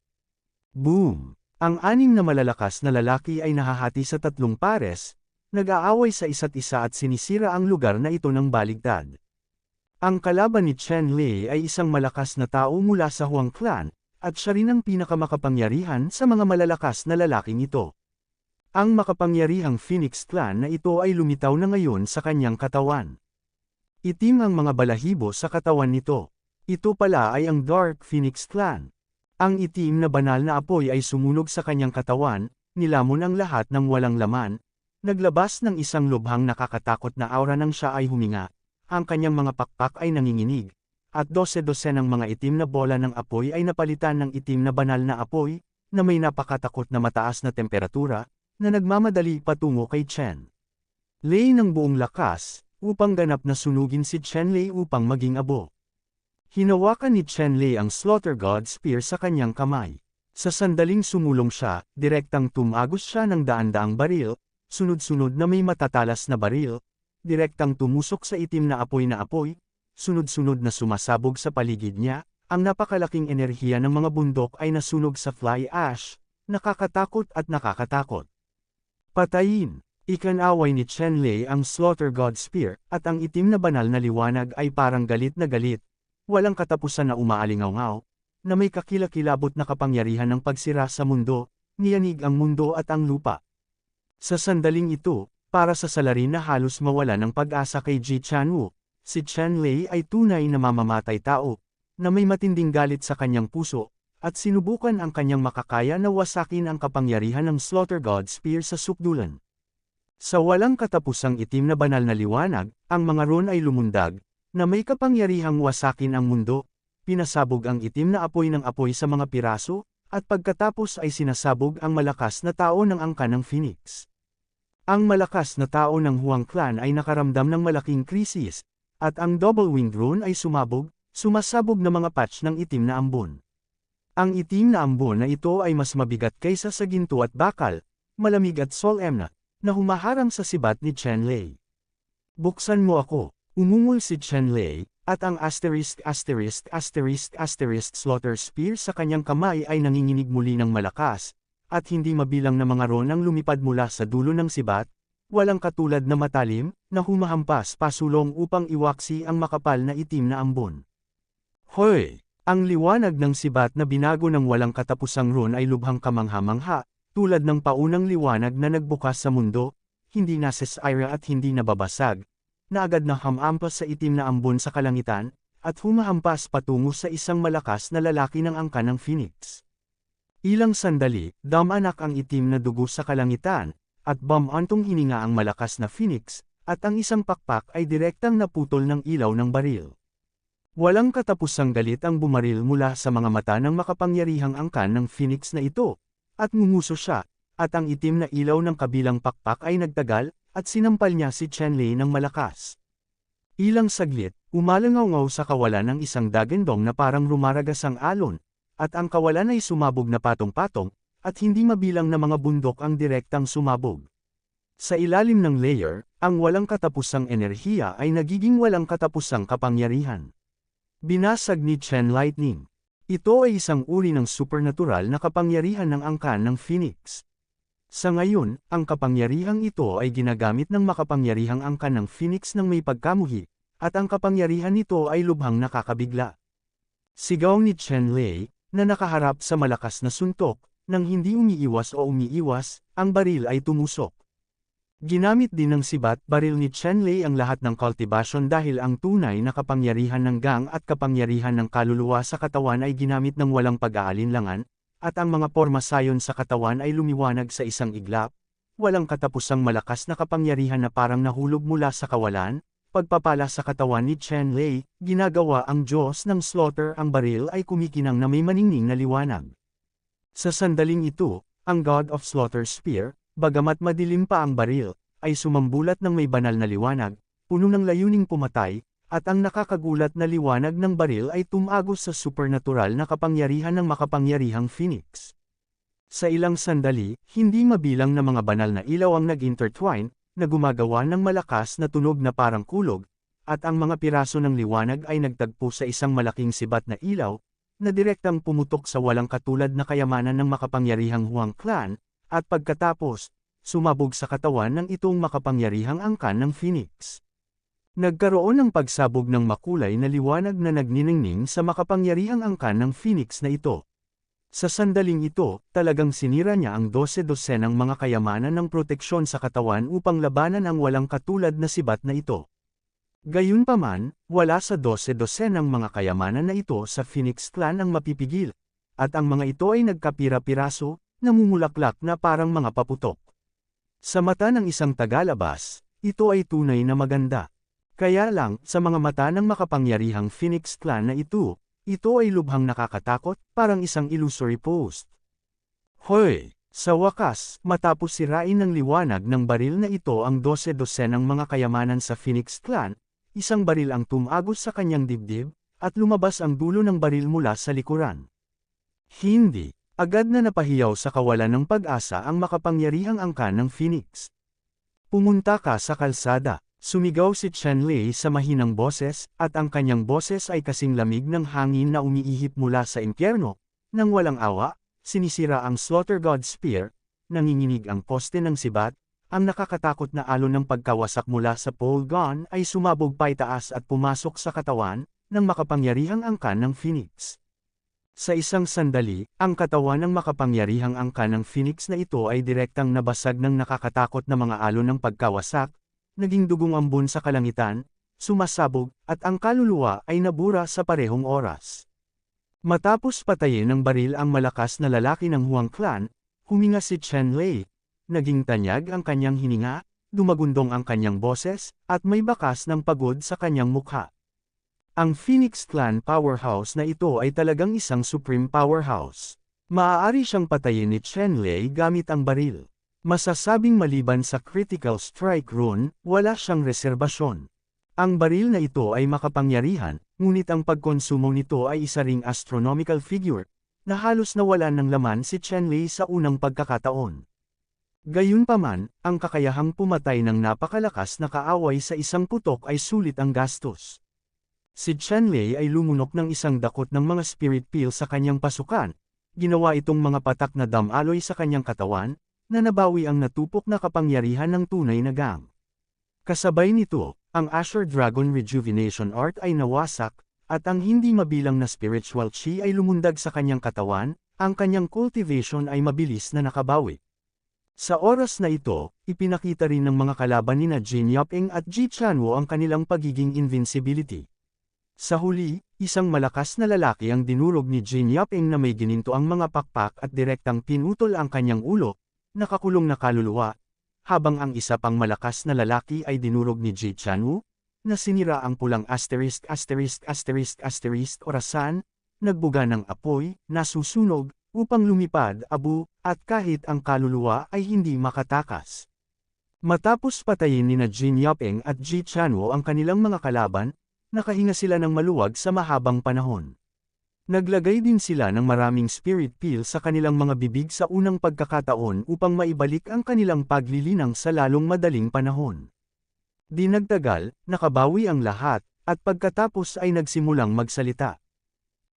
Boom! Ang anim na malalakas na lalaki ay nahahati sa tatlong pares, nag-aaway sa isa't isa at sinisira ang lugar na ito ng baligtad. Ang kalaban ni Chen Lei ay isang malakas na tao mula sa Huang clan, at siya rin ang pinakamakapangyarihan sa mga malalakas na lalaking ito. Ang makapangyarihang Phoenix clan na ito ay lumitaw na ngayon sa kanyang katawan. Itim ang mga balahibo sa katawan nito. Ito pala ay ang Dark Phoenix clan. Ang itim na banal na apoy ay sumunog sa kanyang katawan, nilamon ang lahat ng walang laman, naglabas ng isang lubhang nakakatakot na aura nang siya ay huminga. Ang kanyang mga pakpak ay nanginginig, at dose-dosen ng mga itim na bola ng apoy ay napalitan ng itim na banal na apoy, na may napakatakot na mataas na temperatura, na nagmamadali patungo kay Chen Lei ng buong lakas, upang ganap na sunugin si Chen Lei upang maging abo. Hinawakan ni Chen Lei ang Slaughter God Spear sa kanyang kamay. Sa sandaling sumulong siya, direktang tumagos siya ng daan-daang baril, sunod-sunod na may matatalas na baril, direktang tumusok sa itim na apoy, sunod-sunod na sumasabog sa paligid niya, ang napakalaking enerhiya ng mga bundok ay nasunog sa fly ash, nakakatakot at nakakatakot. Patayin! Ikanaway ni Chen Lei ang Slaughter God Spear, at ang itim na banal na liwanag ay parang galit na galit, walang katapusan na umaalingaw-ngaw, na may kakilakilabot na kapangyarihan ng pagsira sa mundo, niyanig ang mundo at ang lupa. Sa sandaling ito, para sa salarin na halos mawala ng pag-asa kay Ji Chanwu, si Chen Lei ay tunay na mamamatay tao, na may matinding galit sa kanyang puso, at sinubukan ang kanyang makakaya na wasakin ang kapangyarihan ng Slaughter God Spear sa sukdulan. Sa walang katapusang itim na banal na liwanag, ang mga ron ay lumundag, na may kapangyarihang wasakin ang mundo, pinasabog ang itim na apoy ng apoy sa mga piraso, at pagkatapos ay sinasabog ang malakas na tao ng angkan ng Phoenix. Ang malakas na tao ng Huang clan ay nakaramdam ng malaking krisis, at ang double-winged drone ay sumasabog na mga patch ng itim na ambon. Ang itim na ambon na ito ay mas mabigat kaysa sa ginto at bakal, malamig at solemn na humaharang sa sibat ni Chen Lei. Buksan mo ako, umungol si Chen Lei, at ang Slaughter Spear sa kanyang kamay ay nanginginig muli ng malakas, at hindi mabilang na mga ron ang lumipad mula sa dulo ng sibat, walang katulad na matalim, na humahampas pasulong upang iwaksi ang makapal na itim na ambon. Hoy! Ang liwanag ng sibat na binago ng walang katapusang ron ay lubhang kamangha-mangha, tulad ng paunang liwanag na nagbukas sa mundo, hindi nasisira at hindi nababasag, na agad na hamampas sa itim na ambon sa kalangitan, at humahampas patungo sa isang malakas na lalaki ng angkan ng Phoenix. Ilang sandali, damanak ang itim na dugo sa kalangitan, at bumantong hininga ang malakas na Phoenix, at ang isang pakpak ay direktang naputol ng ilaw ng baril. Walang katapusang galit ang bumaril mula sa mga mata ng makapangyarihang angkan ng Phoenix na ito, at ngumuso siya, at ang itim na ilaw ng kabilang pakpak ay nagtagal, at sinampal niya si Chen Lei ng malakas. Ilang saglit, umalangaw-ngaw sa kawalan ng isang dagandong na parang rumaragas ang alon, at ang kawalan ay sumabog na patong-patong, at hindi mabilang na mga bundok ang direktang sumabog. Sa ilalim ng layer, ang walang katapusang enerhiya ay nagiging walang katapusang kapangyarihan. Binasag ni Chen Lightning. Ito ay isang uri ng supernatural na kapangyarihan ng angkan ng Phoenix. Sa ngayon, ang kapangyarihang ito ay ginagamit ng makapangyarihang angkan ng Phoenix ng may pagkamuhi, at ang kapangyarihan nito ay lubhang nakakabigla. Sigaw ni Chen Lei, na nakaharap sa malakas na suntok, nang hindi umiiwas, ang baril ay tumusok. Ginamit din ng sibat baril ni Chen Lei ang lahat ng cultivation dahil ang tunay na kapangyarihan ng gang at kapangyarihan ng kaluluwa sa katawan ay ginamit ng walang pag-aalinlangan, at ang mga porma sayon sa katawan ay lumiwanag sa isang iglap, walang katapusang malakas na kapangyarihan na parang nahulog mula sa kawalan. Pagpapala sa katawan ni Chen Lei, ginagawa ang Diyos ng Slaughter ang baril ay kumikinang na may maningning na liwanag. Sa sandaling ito, ang God of Slaughter Spear, bagamat madilim pa ang baril, ay sumambulat ng may banal na liwanag, puno ng layuning pumatay, at ang nakakagulat na liwanag ng baril ay tumagos sa supernatural na kapangyarihan ng makapangyarihang Phoenix. Sa ilang sandali, hindi mabilang na mga banal na ilaw ang nag-intertwine, na gumagawa ng malakas na tunog na parang kulog, at ang mga piraso ng liwanag ay nagtagpo sa isang malaking sibat na ilaw, na direktang pumutok sa walang katulad na kayamanan ng makapangyarihang Huang clan, at pagkatapos, sumabog sa katawan ng itong makapangyarihang angkan ng Phoenix. Nagkaroon ng pagsabog ng makulay na liwanag na nagniningning sa makapangyarihang angkan ng Phoenix na ito. Sa sandaling ito, talagang sinira niya ang 12-dosenang mga kayamanan ng proteksyon sa katawan upang labanan ang walang katulad na sibat na ito. Gayunpaman, wala sa 12-dosenang mga kayamanan na ito sa Phoenix Clan ang mapipigil, at ang mga ito ay nagkapira-piraso, namumulaklak na parang mga paputok. Sa mata ng isang tagalabas, ito ay tunay na maganda. Kaya lang, sa mga mata ng makapangyarihang Phoenix Clan na ito ay lubhang nakakatakot, parang isang illusory post. Hoy! Sa wakas, matapos sirain ng liwanag ng baril na ito ang 12-dosenang mga kayamanan sa Phoenix Clan, isang baril ang tumagos sa kanyang dibdib, at lumabas ang dulo ng baril mula sa likuran. Hindi. Agad na napahiyaw sa kawalan ng pag-asa ang makapangyarihang angkan ng Phoenix. Pumunta ka sa kalsada. Sumigaw si Chenlei sa mahinang boses, at ang kanyang boses ay kasing lamig ng hangin na umiihip mula sa impyerno. Nang walang awa, sinisira ang Slaughter God Spear, nanginginig ang poste ng sibat, ang nakakatakot na alon ng pagkawasak mula sa pole gun ay sumabog paitaas at pumasok sa katawan ng makapangyarihang angkan ng Phoenix. Sa isang sandali, ang katawan ng makapangyarihang angkan ng Phoenix na ito ay direktang nabasag ng nakakatakot na mga alon ng pagkawasak, naging dugong ambon sa kalangitan, sumasabog, at ang kaluluwa ay nabura sa parehong oras. Matapos patayin ng baril ang malakas na lalaki ng Huang Clan, huminga si Chenlei, naging tanyag ang kanyang hininga, dumagundong ang kanyang boses, at may bakas ng pagod sa kanyang mukha. Ang Phoenix Clan powerhouse na ito ay talagang isang supreme powerhouse. Maaari siyang patayin ni Chenlei gamit ang baril. Masasabing maliban sa critical strike rune, wala siyang reserbasyon. Ang baril na ito ay makapangyarihan, ngunit ang pagkonsumo nito ay isa ring astronomical figure, na halos nawalan ng laman si Chenlei sa unang pagkakataon. Gayunpaman, ang kakayahang pumatay ng napakalakas na kaaway sa isang putok ay sulit ang gastos. Si Chenlei ay lumunok ng isang dakot ng mga spirit peel sa kanyang pasukan, ginawa itong mga patak na damaloy sa kanyang katawan, na nabawi ang natupok na kapangyarihan ng tunay na gang. Kasabay nito, ang Azure Dragon Rejuvenation Art ay nawasak, at ang hindi mabilang na spiritual chi ay lumundag sa kanyang katawan, ang kanyang cultivation ay mabilis na nakabawi. Sa oras na ito, ipinakita rin ng mga kalaban nina Jin Yaping at Ji Chanwo ang kanilang pagiging invincibility. Sa huli, isang malakas na lalaki ang dinurog ni Jin Yaping na may gininto ang mga pakpak at direktang pinutol ang kanyang ulo, nakakulong na kaluluwa, habang ang isa pang malakas na lalaki ay dinurog ni Ji Chanwo, na sinira ang pulang orasan, nagbuga ng apoy, nasusunog, upang lumipad abo, at kahit ang kaluluwa ay hindi makatakas. Matapos patayin ni Jin Yaping at Ji Chanwo ang kanilang mga kalaban, nakahinga sila ng maluwag sa mahabang panahon. Naglagay din sila ng maraming spirit peel sa kanilang mga bibig sa unang pagkakataon upang maibalik ang kanilang paglilinang sa lalong madaling panahon. Di nagtagal, nakabawi ang lahat, at pagkatapos ay nagsimulang magsalita.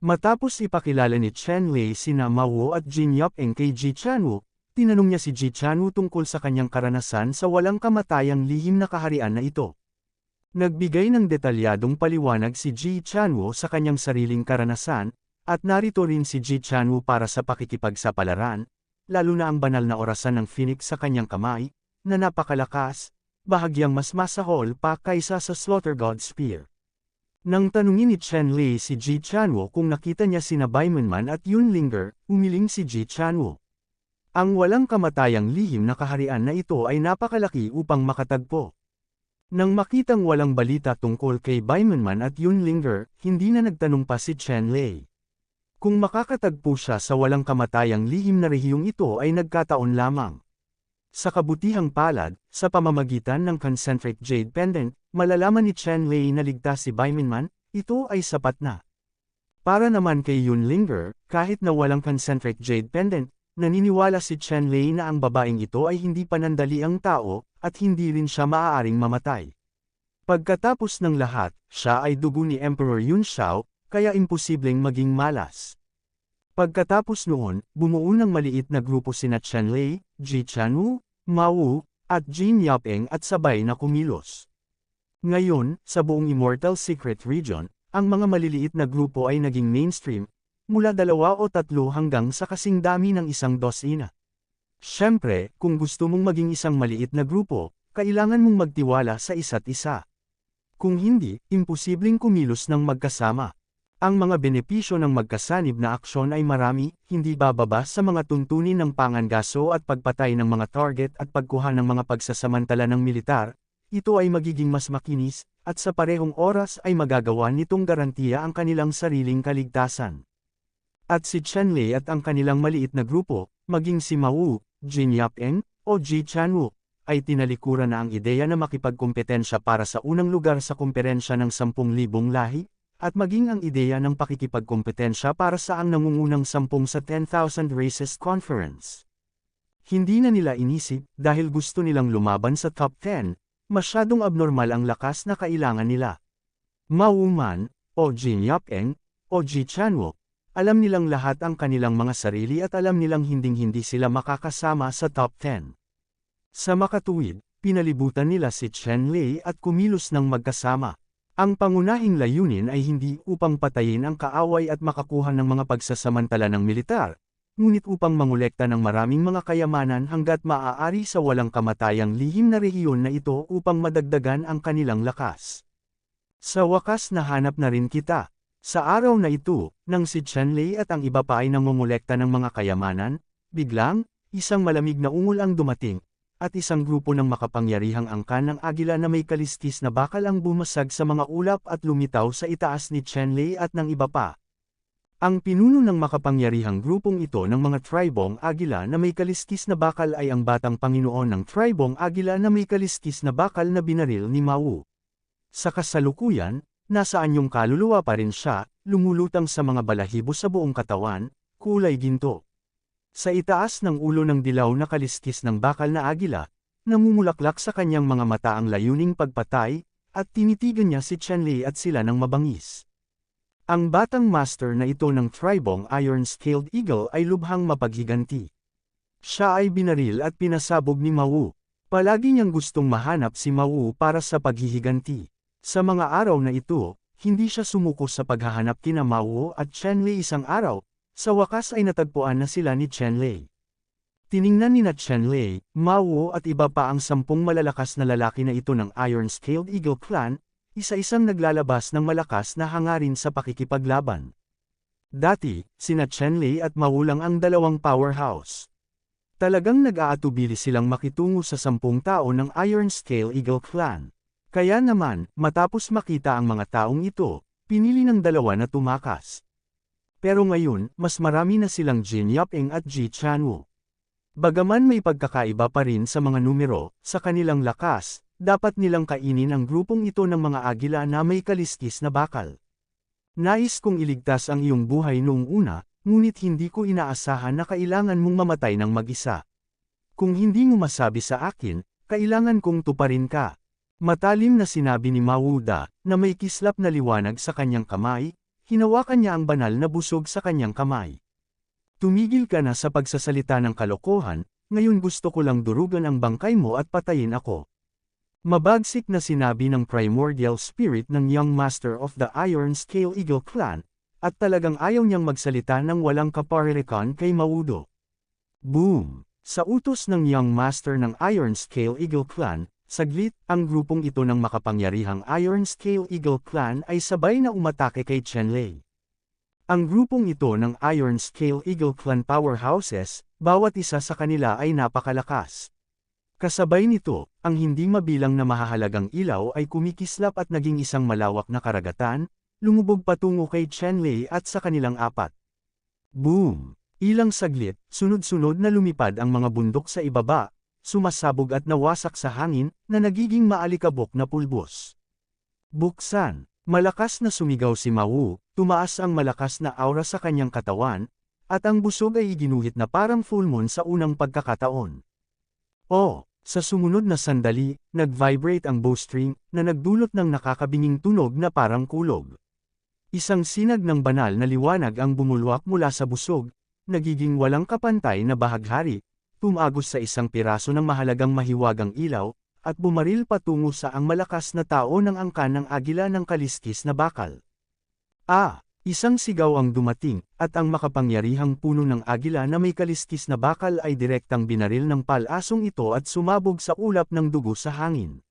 Matapos ipakilala ni Chenlei sina Mao at Jin Yaping kay Ji Chanwo, tinanong niya si Ji Chanwo tungkol sa kanyang karanasan sa walang kamatayang lihim na kaharian na ito. Nagbigay ng detalyadong paliwanag si Ji Chanwo sa kanyang sariling karanasan, at narito rin si Ji Chanwo para sa pakikipagsapalaran, lalo na ang banal na orasan ng Phoenix sa kanyang kamay, na napakalakas, bahagyang mas masahol pa kaysa sa Slaughter God Spear. Nang tanungin ni Chenlei si Ji Chanwo kung nakita niya sina Baimanman at Yunlinger, umiling si Ji Chanwo. Ang walang kamatayang lihim na kaharian na ito ay napakalaki upang makatagpo. Nang makitang walang balita tungkol kay Baimanman at Yunlinger, hindi na nagtanong pa si Chenlei. Kung makakatagpo siya sa walang kamatayang lihim na rehiyong ito ay nagkataon lamang. Sa kabutihang palad, sa pamamagitan ng concentric jade pendant, malalaman ni Chenlei na ligtas si Baimanman, ito ay sapat na. Para naman kay Yunlinger, kahit na walang concentric jade pendant, naniniwala si Chenlei na ang babaeng ito ay hindi panandaliang tao, at hindi rin siya maaaring mamatay. Pagkatapos ng lahat, siya ay dugo ni Emperor Yun Xiao, kaya imposibleng maging malas. Pagkatapos noon, bumuo ng maliit na grupo sina Chenlei, Ji Chanwo, Mao, at Jin Yapeng at sabay na kumilos. Ngayon, sa buong Immortal Secret Region, ang mga maliliit na grupo ay naging mainstream, mula 2 o 3 hanggang sa kasing dami ng 1 dosina. Siyempre, kung gusto mong maging isang maliit na grupo, kailangan mong magtiwala sa isa't isa. Kung hindi, imposibleng kumilos ng magkasama. Ang mga benepisyo ng magkasanib na aksyon ay marami, hindi bababa sa mga tuntunin ng pangangaso at pagpatay ng mga target at pagkuha ng mga pagsasamantala ng militar. Ito ay magiging mas makinis, at sa parehong oras ay magagawa nitong garantiya ang kanilang sariling kaligtasan. At si Chen Lei at ang kanilang maliit na grupo, maging si Mao, Jin Yapeng, o Ji Chanwu, ay tinalikuran na ang ideya na makipagkompetensya para sa unang lugar sa komperensya ng 10,000 lahi, at maging ang ideya ng pakikipagkompetensya para sa ang nangungunang 10 sa 10,000 Races Conference. Hindi na nila inisip dahil gusto nilang lumaban sa top 10, masyadong abnormal ang lakas na kailangan nila. Mao man, o Jin Yapeng, o Ji Chanwu, alam nilang lahat ang kanilang mga sarili at alam nilang hinding-hindi sila makakasama sa top 10. Sa makatuwid, pinalibutan nila si Chen Lei at kumilos ng magkasama. Ang pangunahing layunin ay hindi upang patayin ang kaaway at makakuha ng mga pagsasamantala ng militar, ngunit upang mangolekta ng maraming mga kayamanan hanggat maaari sa walang kamatayang lihim na rehiyon na ito upang madagdagan ang kanilang lakas. Sa wakas nahanap na rin kita. Sa araw na ito, nang si Chen Lei at ang iba pa ay nangongolekta ng mga kayamanan, biglang, isang malamig na ungol ang dumating, at isang grupo ng makapangyarihang angkan ng agila na may kaliskis na bakal ang bumasag sa mga ulap at lumitaw sa itaas ni Chen Lei at ng iba pa. Ang pinuno ng makapangyarihang grupong ito ng mga tribong agila na may kaliskis na bakal ay ang batang panginoon ng tribong agila na may kaliskis na bakal na binaril ni Mao. Sa kasalukuyan, nasa anyong kaluluwa pa rin siya, lumulutang sa mga balahibo sa buong katawan, kulay ginto. Sa itaas ng ulo ng dilaw na kaliskis ng bakal na agila, namumulaklak sa kanyang mga mata ang layuning pagpatay, at tinitigan niya si Chen Lei at sila ng mabangis. Ang batang master na ito ng tribong Iron-Scaled Eagle ay lubhang mapaghiganti. Siya ay binaril at pinasabog ni Mao. Palagi niyang gustong mahanap si Mao para sa paghihiganti. Sa mga araw na ito, hindi siya sumuko sa paghahanap kina Mao at Chen Lei isang araw. Sa wakas ay natagpuan na sila ni Chen Lei. Tiningnan ni Chen Lei, Mao at iba pa ang 10 malalakas na lalaki na ito ng Iron-Scaled Eagle Clan, isa-isang naglalabas ng malakas na hangarin sa pakikipaglaban. Dati, sina Chen Lei at Mao lang ang dalawang powerhouse. Talagang nag-aatubili silang makitungo sa 10 tao ng Iron-Scaled Eagle Clan. Kaya naman, matapos makita ang mga taong ito, pinili ng dalawa na tumakas. Pero ngayon, mas marami na silang Jin Yapeng at Ji Chanwu. Bagaman may pagkakaiba pa rin sa mga numero, sa kanilang lakas, dapat nilang kainin ang grupong ito ng mga agila na may kaliskis na bakal. Nais kong iligtas ang iyong buhay noong una, ngunit hindi ko inaasahan na kailangan mong mamatay ng mag-isa. Kung hindi mo masabi sa akin, kailangan kong tuparin ka. Matalim na sinabi ni Mao Da, na may kislap na liwanag sa kanyang kamay. Hinawakan niya ang banal na busog sa kanyang kamay. Tumigil ka na sa pagsasalita ng kalokohan, ngayon gusto ko lang durugan ang bangkay mo at patayin ako. Mabagsik na sinabi ng primordial spirit ng Young Master of the Iron-Scaled Eagle Clan, at talagang ayaw niyang magsalita ng walang kaparirikan kay Mao Da. Boom! Sa utos ng Young Master ng Iron-Scaled Eagle Clan, saglit, ang grupong ito ng makapangyarihang Iron-Scaled Eagle Clan ay sabay na umatake kay Chen Lei. Ang grupong ito ng Iron-Scaled Eagle Clan powerhouses, bawat isa sa kanila ay napakalakas. Kasabay nito, ang hindi mabilang na mahahalagang ilaw ay kumikislap at naging isang malawak na karagatan, lumubog patungo kay Chen Lei at sa kanilang apat. Boom! Ilang saglit, sunod-sunod na lumipad ang mga bundok sa ibaba, sumasabog at nawasak sa hangin, na nagiging maalikabok na pulbos. Buksan. Malakas na sumigaw si Mao, tumaas ang malakas na aura sa kanyang katawan, at ang busog ay iginuhit na parang full moon sa unang pagkakataon. Sa sumunod na sandali, nag-vibrate ang bowstring, na nagdulot ng nakakabinging tunog na parang kulog. Isang sinag ng banal na liwanag ang bumulwak mula sa busog, nagiging walang kapantay na bahaghari, tumagos sa isang piraso ng mahalagang mahiwagang ilaw, at bumaril patungo sa ang malakas na tao ng angkan ng agila ng kaliskis na bakal. Isang sigaw ang dumating, at ang makapangyarihang puno ng agila na may kaliskis na bakal ay direktang binaril ng palasong ito at sumabog sa ulap ng dugo sa hangin.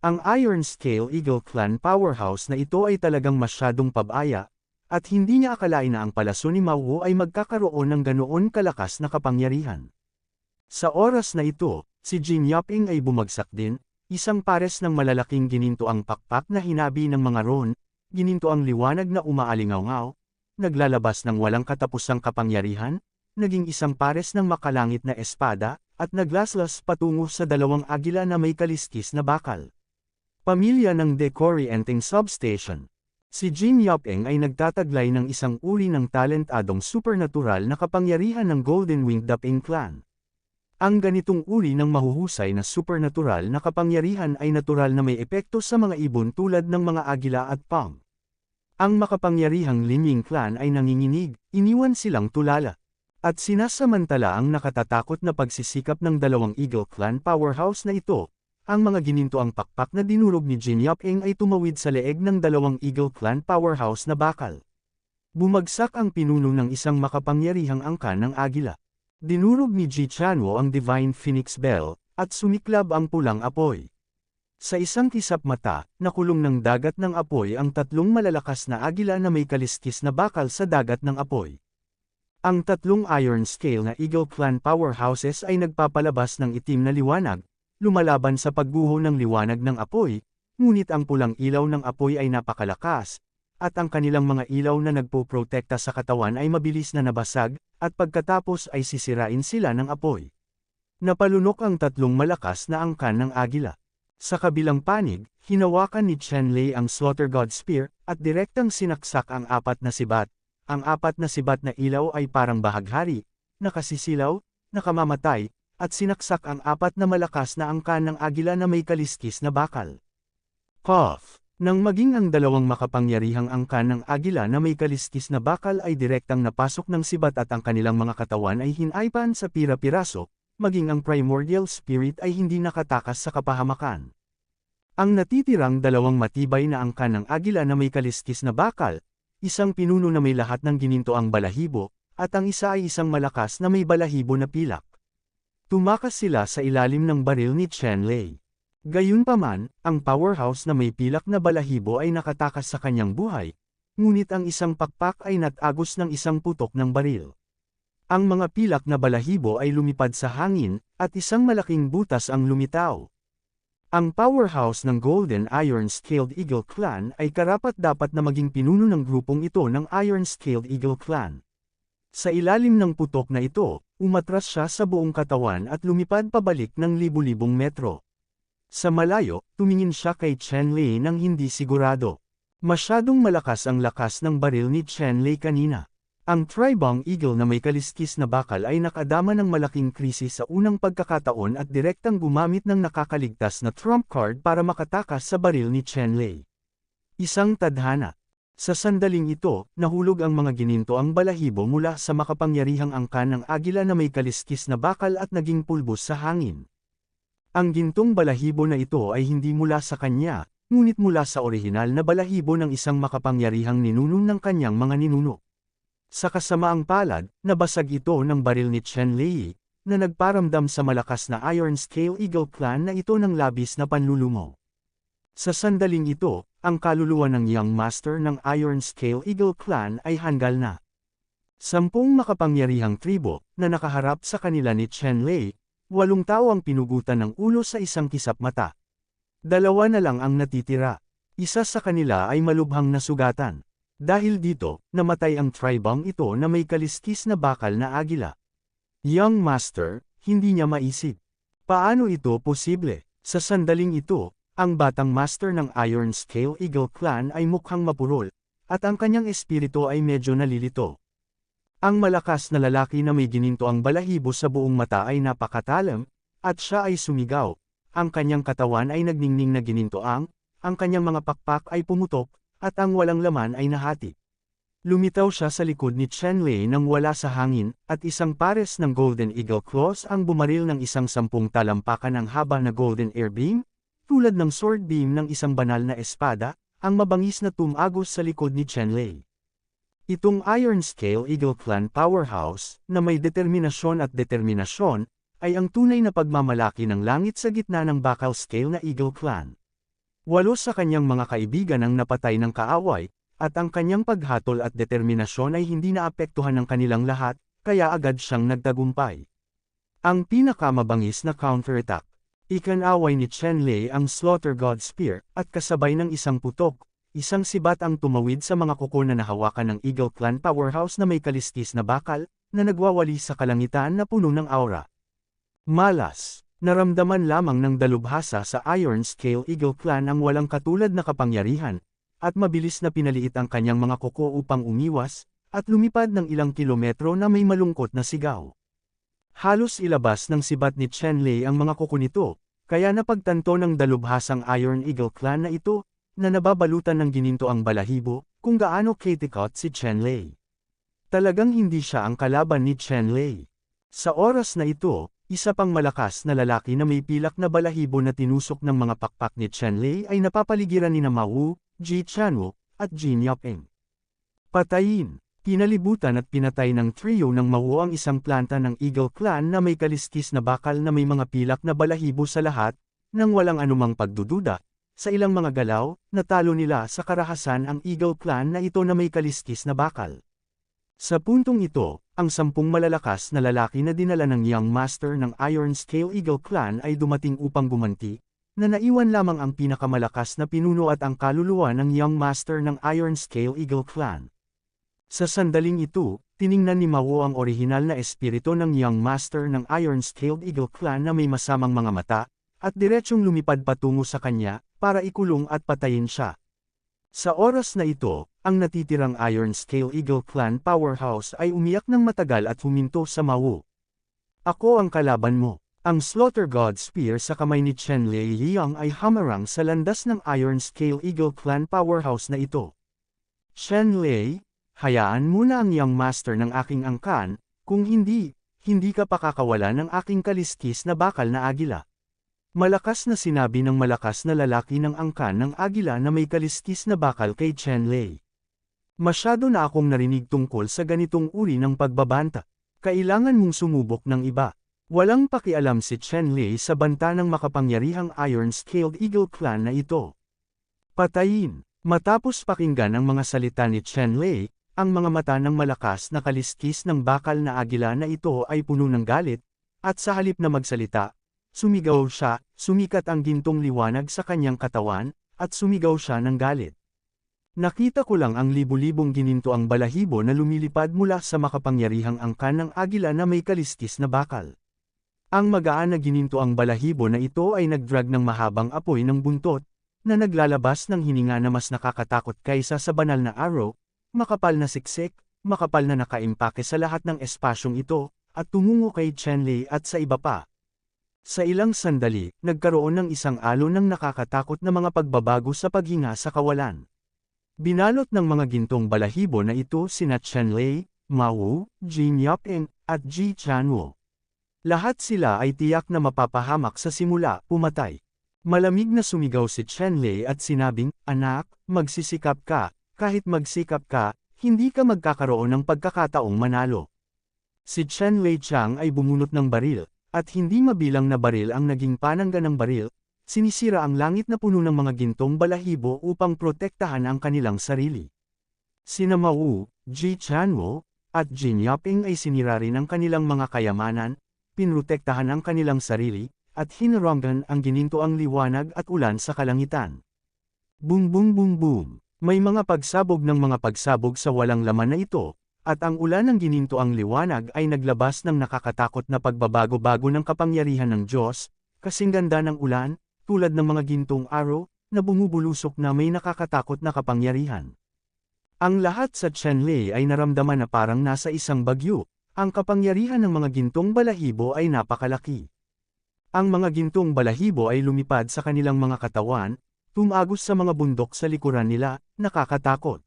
Ang Iron Scale Eagle Clan powerhouse na ito ay talagang masyadong pabaya, at hindi niya akalain na ang palaso ni Mao Wu ay magkakaroon ng ganoon kalakas na kapangyarihan. Sa oras na ito, si Jin Yaping ay bumagsak din, isang pares ng malalaking ginintoang pakpak na hinabi ng mga ron, ginintoang liwanag na umaalingaw-ngaw, naglalabas ng walang katapusang kapangyarihan, naging isang pares ng makalangit na espada, at naglaslas patungo sa dalawang agila na may kaliskis na bakal. Pamilya ng Decorienting Substation. Si Jin Yaping ay nagtataglay ng isang uri ng talentadong supernatural na kapangyarihan ng Golden Winged Daping Clan. Ang ganitong uri ng mahuhusay na supernatural na kapangyarihan ay natural na may epekto sa mga ibon tulad ng mga agila at pang. Ang makapangyarihang Linying Clan ay nanginginig, iniwan silang tulala. At sinasamantala ang nakatatakot na pagsisikap ng dalawang Eagle Clan powerhouse na ito, ang mga ginintoang pakpak na dinurog ni Jin Yaping ay tumawid sa leeg ng dalawang Eagle Clan powerhouse na bakal. Bumagsak ang pinuno ng isang makapangyarihang angkan ng agila. Dinurog ni Ji Chanwo ang Divine Phoenix Bell, at sumiklab ang pulang apoy. Sa isang kisap mata, nakulong ng dagat ng apoy ang tatlong malalakas na agila na may kaliskis na bakal sa dagat ng apoy. Ang tatlong Iron Scale na Eagle Clan powerhouses ay nagpapalabas ng itim na liwanag, lumalaban sa pagguho ng liwanag ng apoy, ngunit ang pulang ilaw ng apoy ay napakalakas, at ang kanilang mga ilaw na nagpoprotekta sa katawan ay mabilis na nabasag, at pagkatapos ay sisirain sila ng apoy. Napalunok ang tatlong malakas na angkan ng agila. Sa kabilang panig, hinawakan ni Chen Lei ang Slaughter God Spear, at direktang sinaksak ang apat na sibat. Ang apat na sibat na ilaw ay parang bahaghari, nakasisilaw, nakamamatay, at sinaksak ang apat na malakas na angkan ng agila na may kaliskis na bakal. Cough! Nang maging ang dalawang makapangyarihang angkan ng agila na may kaliskis na bakal ay direktang napasok ng sibat at ang kanilang mga katawan ay hinaypan sa pira-piraso, maging ang primordial spirit ay hindi nakatakas sa kapahamakan. Ang natitirang dalawang matibay na angkan ng agila na may kaliskis na bakal, isang pinuno na may lahat ng ginintoang balahibo, at ang isa ay isang malakas na may balahibo na pilak. Tumakas sila sa ilalim ng baril ni Chen Lei. Gayunpaman, ang powerhouse na may pilak na balahibo ay nakatakas sa kanyang buhay, ngunit ang isang pakpak ay natagos ng isang putok ng baril. Ang mga pilak na balahibo ay lumipad sa hangin, at isang malaking butas ang lumitaw. Ang powerhouse ng Golden Iron Scaled Eagle Clan ay karapat-dapat na maging pinuno ng grupong ito ng Iron Scaled Eagle Clan. Sa ilalim ng putok na ito, umatras siya sa buong katawan at lumipad pabalik ng libu-libong metro. Sa malayo, tumingin siya kay Chen Lei nang hindi sigurado. Masyadong malakas ang lakas ng baril ni Chen Lei kanina. Ang Tribong Eagle na may kaliskis na bakal ay nakadama ng malaking krisis sa unang pagkakataon at direktang gumamit ng nakakaligtas na trump card para makatakas sa baril ni Chen Lei. Isang tadhana. Sa sandaling ito, nahulog ang mga ginintoang balahibo mula sa makapangyarihang angkan ng agila na may kaliskis na bakal at naging pulbos sa hangin. Ang gintong balahibo na ito ay hindi mula sa kanya, ngunit mula sa orihinal na balahibo ng isang makapangyarihang ninuno ng kanyang mga ninuno. Sa kasamaang palad, nabasag ito ng baril ni Chen Lei, na nagparamdam sa malakas na Iron Scale Eagle Clan na ito ng labis na panlulumo. Sa sandaling ito, ang kaluluwa ng Young Master ng Iron Scale Eagle Clan ay hanggal na. 10 makapangyarihang tribo, na nakaharap sa kanila ni Chen Lei, 8 tao ang pinugutan ng ulo sa isang kisap mata. 2 na lang ang natitira. Isa sa kanila ay malubhang nasugatan. Dahil dito, namatay ang tribong ito na may kaliskis na bakal na agila. Young Master, hindi niya maisip. Paano ito posible? Sa sandaling ito, ang batang master ng Iron Scale Eagle Clan ay mukhang mapurol, at ang kanyang espiritu ay medyo nalilito. Ang malakas na lalaki na may ginintoang balahibo sa buong mata ay napakatalam, at siya ay sumigaw. Ang kanyang katawan ay nagningning na ginintoang, ang kanyang mga pakpak ay pumutok, at ang walang laman ay nahati. Lumitaw siya sa likod ni Chenlei nang wala sa hangin, at isang pares ng Golden Eagle Claws ang bumaril ng isang 10 talampakan ng haba na Golden Air Beam, tulad ng sword beam ng isang banal na espada, ang mabangis na tumagos sa likod ni Chenlei. Itong Iron Scale Eagle Clan Powerhouse, na may determinasyon, ay ang tunay na pagmamalaki ng langit sa gitna ng Bakal Scale na Eagle Clan. 8 sa kanyang mga kaibigan ang napatay ng kaaway, at ang kanyang paghatol at determinasyon ay hindi naapektuhan ng kanilang lahat, kaya agad siyang nagtagumpay. Ang pinakamabangis na counterattack. Ikinaway ni Chenlei ang Slaughter God Spear, at kasabay ng isang putok, isang sibat ang tumawid sa mga kuko na nahawakan ng Eagle Clan Powerhouse na may kaliskis na bakal, na nagwawali sa kalangitan na puno ng aura. Malas. Naramdaman lamang ng dalubhasa sa Iron Scale Eagle Clan ang walang katulad na kapangyarihan, at mabilis na pinaliit ang kanyang mga kuko upang umiwas, at lumipad ng ilang kilometro na may malungkot na sigaw. Halos ilabas ng sibat ni Chenlei ang mga kuko nito, kaya napagtanto ng dalubhasang Iron Eagle Clan na ito, na nababalutan ng gininto ang balahibo, kung gaano katikot si Chenlei. Talagang hindi siya ang kalaban ni Chenlei. Sa oras na ito, isa pang malakas na lalaki na may pilak na balahibo na tinusok ng mga pakpak ni Chenlei ay napapaligiran ni Ma Wu, Ji Chanwo, at Jin Yopeng. Patayin. Pinalibutan at pinatay ng trio ng Ma Wu ang isang planta ng Eagle Clan na may kaliskis na bakal na may mga pilak na balahibo sa lahat, nang walang anumang pagdududa. Sa ilang mga galaw, natalo nila sa karahasan ang Eagle Clan na ito na may kaliskis na bakal. Sa puntong ito, ang 10 malalakas na lalaki na dinala ng Young Master ng Iron Scale Eagle Clan ay dumating upang gumanti, na naiwan lamang ang pinakamalakas na pinuno at ang kaluluwa ng Young Master ng Iron Scale Eagle Clan. Sa sandaling ito, tiningnan ni Ma Wu ang orihinal na espiritu ng Young Master ng Iron Scale Eagle Clan na may masamang mga mata, at diretsyong lumipad patungo sa kanya, para ikulong at patayin siya. Sa oras na ito, ang natitirang Iron Scale Eagle Clan Powerhouse ay umiyak ng matagal at huminto sa Ma Wu. Ako ang kalaban mo. Ang Slaughter God Spear sa kamay ni Chenlei Liang ay hamarang sa landas ng Iron Scale Eagle Clan Powerhouse na ito. Chenlei, hayaan mo na ang Young Master ng aking angkan, kung hindi ka pakakawala ng aking kaliskis na bakal na agila. Malakas na sinabi ng malakas na lalaki ng angkan ng agila na may kaliskis na bakal kay Chenlei. Masyado na akong narinig tungkol sa ganitong uri ng pagbabanta. Kailangan mong sumubok ng iba. Walang pakialam si Chenlei sa banta ng makapangyarihang Iron-Scaled Eagle Clan na ito. Patayin. Matapos pakinggan ang mga salita ni Chenlei, ang mga mata ng malakas na kaliskis ng bakal na agila na ito ay puno ng galit, at sa halip na magsalita, sumigaw siya, sumikat ang gintong liwanag sa kanyang katawan, at sumigaw siya ng galit. Nakita ko lang ang libu-libong gininto ang balahibo na lumilipad mula sa makapangyarihang angkan ng agila na may kaliskis na bakal. Ang magaan na gininto ang balahibo na ito ay nagdrag ng mahabang apoy ng buntot, na naglalabas ng hininga na mas nakakatakot kaysa sa banal na arrow, makapal na siksik, makapal na nakaimpake sa lahat ng espasyong ito, at tumungo kay Chenlei at sa iba pa. Sa ilang sandali, nagkaroon ng isang alon ng nakakatakot na mga pagbabago sa paghinga sa kawalan. Binalot ng mga gintong balahibo na ito sina Chenlei, Ma Wu, Jin Yopeng, at Ji Chanwo. Lahat sila ay tiyak na mapapahamak sa simula, pumatay. Malamig na sumigaw si Chenlei at sinabing, "Anak, magsisikap ka, kahit magsikap ka, hindi ka magkakaroon ng pagkakataong manalo." Si Chenlei Chang ay bumunot ng baril, at hindi mabilang na baril ang naging panangga ng baril. Sinisira ang langit na puno ng mga gintong balahibo upang protektahan ang kanilang sarili. Sina Ma Wu, Ji Chanwo, at Jin Yopeng ay sinira rin ang kanilang mga kayamanan, pinrotektahan ang kanilang sarili, at hinarangan ang gininto ang liwanag at ulan sa kalangitan. Boom boom boom boom. May mga pagsabog ng mga pagsabog sa walang laman na ito, at ang ulan ng gininto ang liwanag ay naglabas ng nakakatakot na pagbabago-bago ng kapangyarihan ng Diyos, kasing ganda ng ulan, tulad ng mga gintong arrow, na bumubulusok na may nakakatakot na kapangyarihan. Ang lahat sa Chenlei ay naramdaman na parang nasa isang bagyo, ang kapangyarihan ng mga gintong balahibo ay napakalaki. Ang mga gintong balahibo ay lumipad sa kanilang mga katawan, tumagos sa mga bundok sa likuran nila, nakakatakot.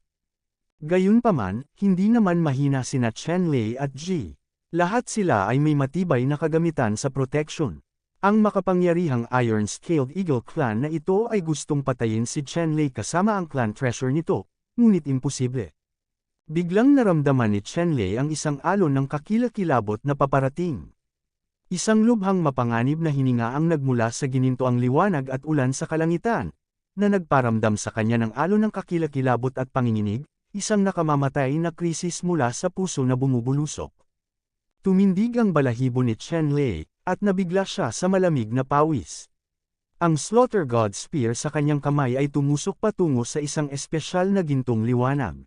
Gayunpaman, hindi naman mahina sina Chenlei at Ji. Lahat sila ay may matibay na kagamitan sa protection. Ang makapangyarihang Iron-Scaled Eagle Clan na ito ay gustong patayin si Chenlei kasama ang clan treasure nito, ngunit imposible. Biglang naramdaman ni Chenlei ang isang alon ng kakilakilabot na paparating. Isang lubhang mapanganib na hininga ang nagmula sa ginintoang liwanag at ulan sa kalangitan, na nagparamdam sa kanya ng alon ng kakilakilabot at panginginig, isang nakamamatay na krisis mula sa puso na bumubulusok. Tumindig ang balahibo ni Chenlei, at nabigla siya sa malamig na pawis. Ang Slaughter God Spear sa kanyang kamay ay tumusok patungo sa isang espesyal na gintong liwanag.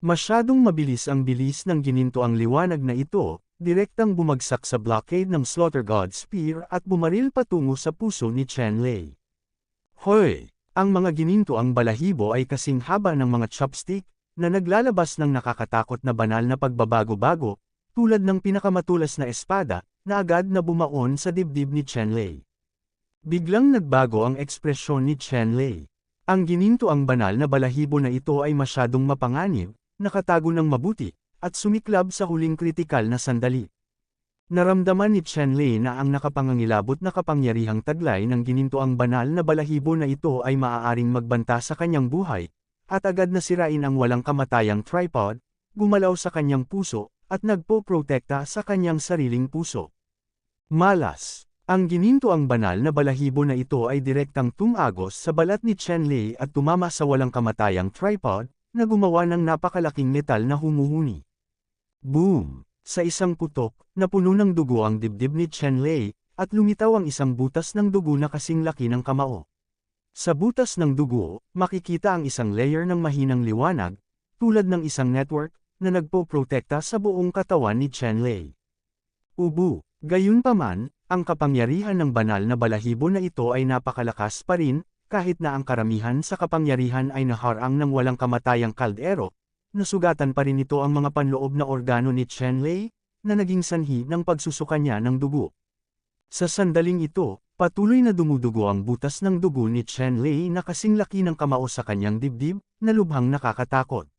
Masyadong mabilis ang bilis ng ginintoang liwanag na ito, direktang bumagsak sa blockade ng Slaughter God Spear at bumaril patungo sa puso ni Chenlei. Hoy! Ang mga ginintoang balahibo ay kasing haba ng mga chopstick, na naglalabas ng nakakatakot na banal na pagbabago-bago, tulad ng pinakamatulas na espada, na agad na bumaon sa dibdib ni Chenlei. Biglang nagbago ang ekspresyon ni Chenlei. Ang ginintoang banal na balahibo na ito ay masyadong mapanganib, nakatago ng mabuti, at sumiklab sa huling kritikal na sandali. Naramdaman ni Chenlei na ang nakapangangilabot na kapangyarihang taglay ng ginintoang banal na balahibo na ito ay maaaring magbanta sa kanyang buhay, at agad na sirain ang walang kamatayang tripod, gumalaw sa kanyang puso, at nagpo-protekta sa kanyang sariling puso. Malas! Ang ginintoang banal na balahibo na ito ay direktang tumagos sa balat ni Chenlei at tumama sa walang kamatayang tripod, na gumawa ng napakalaking metal na humuhuni. Boom! Sa isang putok, napuno ng dugo ang dibdib ni Chenlei, at lumitaw ang isang butas ng dugo na kasing laki ng kamao. Sa butas ng dugo, makikita ang isang layer ng mahinang liwanag, tulad ng isang network, na nagpo-protekta sa buong katawan ni Chenlei. Ubu! Gayunpaman, ang kapangyarihan ng banal na balahibo na ito ay napakalakas pa rin, kahit na ang karamihan sa kapangyarihan ay naharang ng walang kamatayang kaldero, nasugatan pa rin ito ang mga panloob na organo ni Chenlei, na naging sanhi ng pagsusuka niya ng dugo. Sa sandaling ito, patuloy na dumudugo ang butas ng dugo ni Chenlei na kasing laki ng kamao sa kanyang dibdib, na lubhang nakakatakot.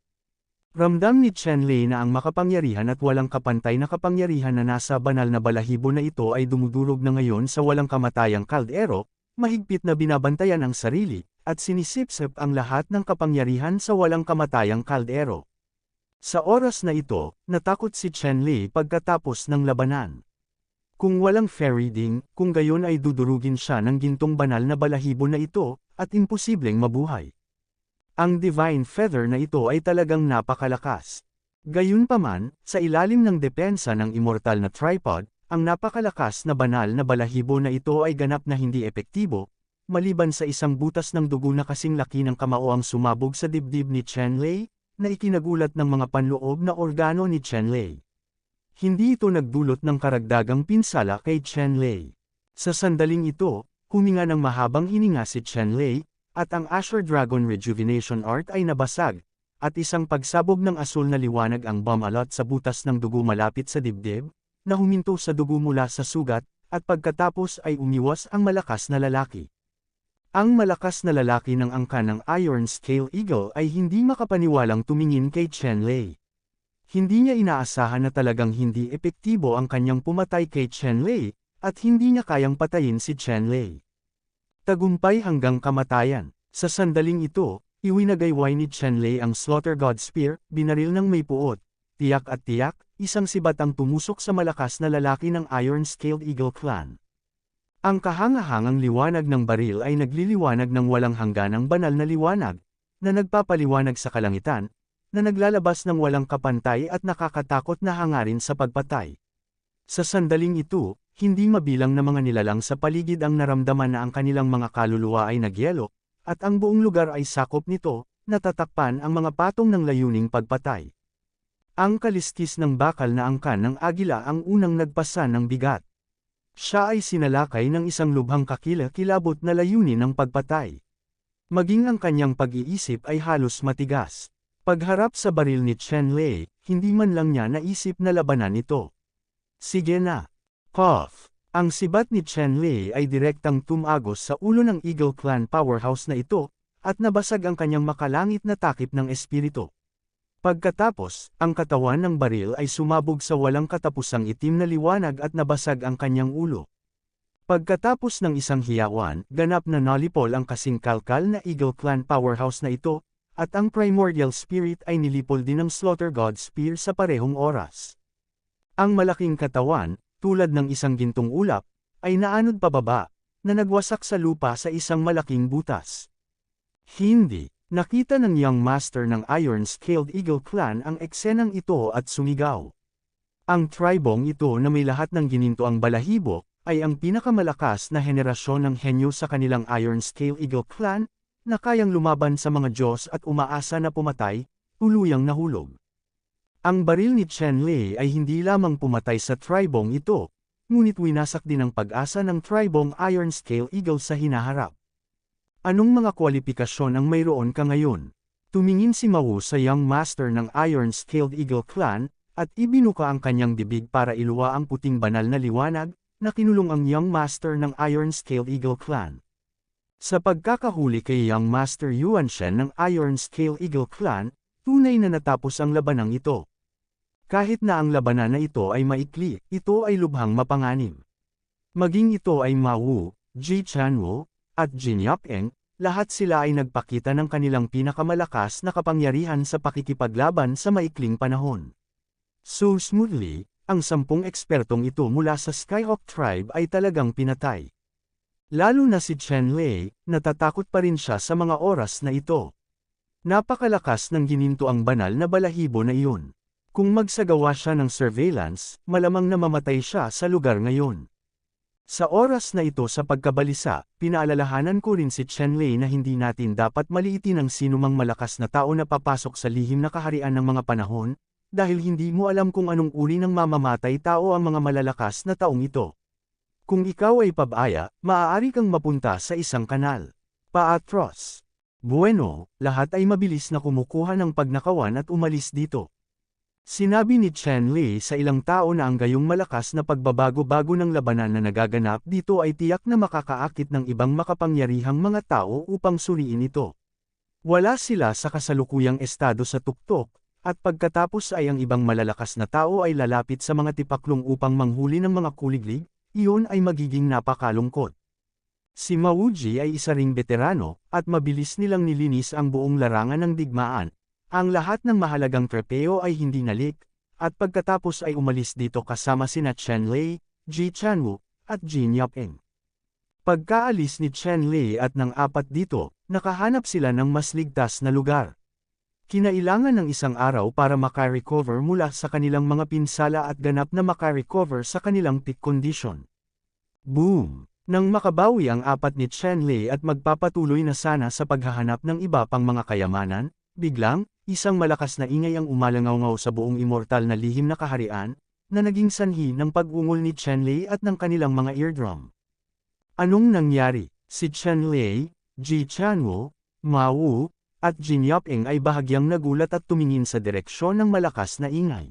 Ramdam ni Chenlei na ang makapangyarihan at walang kapantay na kapangyarihan na nasa banal na balahibo na ito ay dumudurog na ngayon sa walang kamatayang kaldero, mahigpit na binabantayan ang sarili, at sinisipsip ang lahat ng kapangyarihan sa walang kamatayang kaldero. Sa oras na ito, natakot si Chenlei pagkatapos ng labanan. Kung walang fairy ding, kung gayon ay dudurugin siya ng gintong banal na balahibo na ito, at imposibleng mabuhay. Ang divine feather na ito ay talagang napakalakas. Gayunpaman, sa ilalim ng depensa ng immortal na tripod, ang napakalakas na banal na balahibo na ito ay ganap na hindi epektibo, maliban sa isang butas ng dugo na kasing laki ng kamao ang sumabog sa dibdib ni Chenlei, na ikinagulat ng mga panloob na organo ni Chenlei. Hindi ito nagdulot ng karagdagang pinsala kay Chenlei. Sa sandaling ito, huminga ng mahabang hininga si Chenlei, at ang Azure Dragon Rejuvenation Art ay nabasag, at isang pagsabog ng asul na liwanag ang bumalot sa butas ng dugo malapit sa dibdib, na huminto sa dugo mula sa sugat, at pagkatapos ay umiwas ang malakas na lalaki. Ang malakas na lalaki ng angkan ng Iron Scale Eagle ay hindi makapaniwalang tumingin kay Chenlei. Hindi niya inaasahan na talagang hindi epektibo ang kanyang pumatay kay Chenlei, at hindi niya kayang patayin si Chenlei. Tagumpay hanggang kamatayan. Sa sandaling ito, iwinagayway ni Chenlei ang Slaughter God Spear, binaril ng may puot. Tiyak at tiyak, isang sibat ang tumusok sa malakas na lalaki ng Iron-Scaled Eagle Clan. Ang kahangahangang liwanag ng baril ay nagliliwanag ng walang hangganang banal na liwanag, na nagpapaliwanag sa kalangitan, na naglalabas ng walang kapantay at nakakatakot na hangarin sa pagpatay. Sa sandaling ito, hindi mabilang na mga nilalang sa paligid ang naramdaman na ang kanilang mga kaluluwa ay nagyelo, at ang buong lugar ay sakop nito, natatakpan ang mga patong ng layuning pagpatay. Ang kaliskis ng bakal na angkan ng agila ang unang nagpasa ng bigat. Siya ay sinalakay ng isang lubhang kakilakilabot na layunin ng pagpatay. Maging ang kanyang pag-iisip ay halos matigas. Pagharap sa baril ni Chenlei, hindi man lang niya naisip na labanan ito. Sige na. Cough! Ang sibat ni Chenlei ay direktang tumagos sa ulo ng Eagle Clan powerhouse na ito, at nabasag ang kanyang makalangit na takip ng espiritu. Pagkatapos, ang katawan ng baril ay sumabog sa walang katapusang itim na liwanag at nabasag ang kanyang ulo. Pagkatapos ng isang hiyawan, ganap na nalipol ang kasing kalkal na Eagle Clan powerhouse na ito, at ang Primordial Spirit ay nilipol din ng Slaughter God Spear sa parehong oras. Ang malaking katawan, tulad ng isang gintong ulap, ay naanod pababa, na nagwasak sa lupa sa isang malaking butas. Hindi. Nakita ng Young Master ng Iron-Scaled Eagle Clan ang eksenang ito at sumigaw. Ang tribong ito na may lahat ng gininto ang balahibo, ay ang pinakamalakas na henerasyon ng henyo sa kanilang Iron-Scaled Eagle Clan, na kayang lumaban sa mga Diyos at umaasa na pumatay, tuluyang nahulog. Ang baril ni Chen Lei ay hindi lamang pumatay sa tribong ito, ngunit winasak din ang pag-asa ng tribong Iron-Scaled Eagle sa hinaharap. Anong mga kwalifikasyon ang mayroon ka ngayon? Tumingin si Mao sa Young Master ng Iron-Scaled Eagle Clan, at ibinuka ang kanyang bibig para iluwa ang puting banal na liwanag, na kinulong ang Young Master ng Iron-Scaled Eagle Clan. Sa pagkakahuli kay Young Master Yuan Shen ng Iron-Scaled Eagle Clan, tunay na natapos ang labanang ito. Kahit na ang labanan na ito ay maikli, ito ay lubhang mapanganib. Maging ito ay Mao, Ji Chanwo, at Jin Yap-eng, lahat sila ay nagpakita ng kanilang pinakamalakas na kapangyarihan sa pakikipaglaban sa maikling panahon. So smoothly, ang 10 ekspertong ito mula sa Skyhawk Tribe ay talagang pinatay. Lalo na si Chen Lei, natatakot pa rin siya sa mga oras na ito. Napakalakas ng gininto ang banal na balahibo na iyon. Kung magsagawa siya ng surveillance, malamang namamatay siya sa lugar ngayon. Sa oras na ito sa pagkabalisa, pinaalalahanan ko rin si Chen Lei na hindi natin dapat maliitin ang sinumang malakas na tao na papasok sa lihim na kaharian ng mga panahon, dahil hindi mo alam kung anong uri ng mamamatay tao ang mga malalakas na taong ito. Kung ikaw ay pabaya, maaari kang mapunta sa isang kanal. Paatros. Bueno, lahat ay mabilis na kumukuha ng pagnakawan at umalis dito. Sinabi ni Chen Lei sa ilang tao na ang gayong malakas na pagbabago-bago ng labanan na nagaganap dito ay tiyak na makakaakit ng ibang makapangyarihang mga tao upang suriin ito. Wala sila sa kasalukuyang estado sa tuktok, at pagkatapos ay ang ibang malalakas na tao ay lalapit sa mga tipaklong upang manghuli ng mga kuliglig, iyon ay magiging napakalungkot. Si Mao Ji ay isa ring veterano, at mabilis nilang nilinis ang buong larangan ng digmaan. Ang lahat ng mahalagang trepeo ay hindi nalik, at pagkatapos ay umalis dito kasama sina Chen Lei, Ji Chanwu, at Jin Yap-eng. Pagkaalis ni Chen Lei at ng 4 dito, nakahanap sila ng mas ligtas na lugar. Kinailangan ng isang araw para makarecover mula sa kanilang mga pinsala at ganap na makarecover sa kanilang peak condition. Boom! Nang makabawi ang 4 ni Chen Lei at magpapatuloy na sana sa paghahanap ng iba pang mga kayamanan, biglang, isang malakas na ingay ang umalangaw-ngaw sa buong immortal na lihim na kaharian, na naging sanhi ng pag-ungol ni Chen Lei at ng kanilang mga eardrum. Anong nangyari? Si Chen Lei, Ji Chanwo, Mao, at Jin Yap-eng ay bahagyang nagulat at tumingin sa direksyon ng malakas na ingay.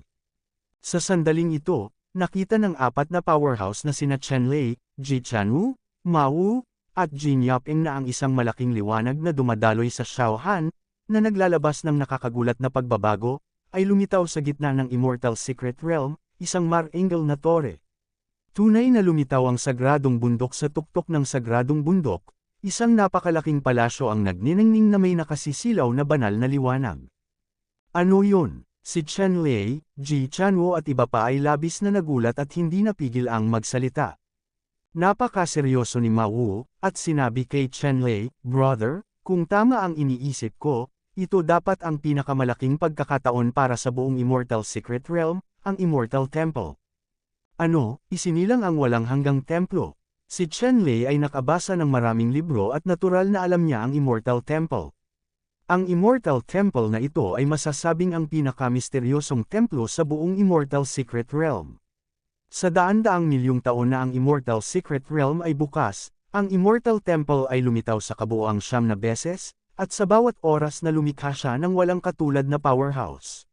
Sa sandaling ito, nakita ng 4 na powerhouse na sina Chen Lei, Ji Chanwo, Mao, at Jin Yap-eng na ang isang malaking liwanag na dumadaloy sa Xiaohan, na naglalabas ng nakakagulat na pagbabago, ay lumitaw sa gitna ng Immortal Secret Realm, isang mar-angle na tore. Tunay na lumitaw ang sagradong bundok sa tuktok ng sagradong bundok, isang napakalaking palasyo ang nagniningning na may nakasisilaw na banal na liwanag. Ano yun? Si Chen Lei, Ji Chanwo at iba pa ay labis na nagulat at hindi napigil ang magsalita. Napakaseryoso ni Mao, at sinabi kay Chen Lei, "Brother, kung tama ang iniisip ko, ito dapat ang pinakamalaking pagkakataon para sa buong Immortal Secret Realm, ang Immortal Temple." Ano, isinilang ang walang hanggang templo? Si Chen Lei ay nakabasa ng maraming libro at natural na alam niya ang Immortal Temple. Ang Immortal Temple na ito ay masasabing ang pinakamisteryosong templo sa buong Immortal Secret Realm. Sa daan-daang milyong taon na ang Immortal Secret Realm ay bukas, ang Immortal Temple ay lumitaw sa kabuoang 9 na beses, at sa bawat oras na lumikha siya ng walang katulad na powerhouse.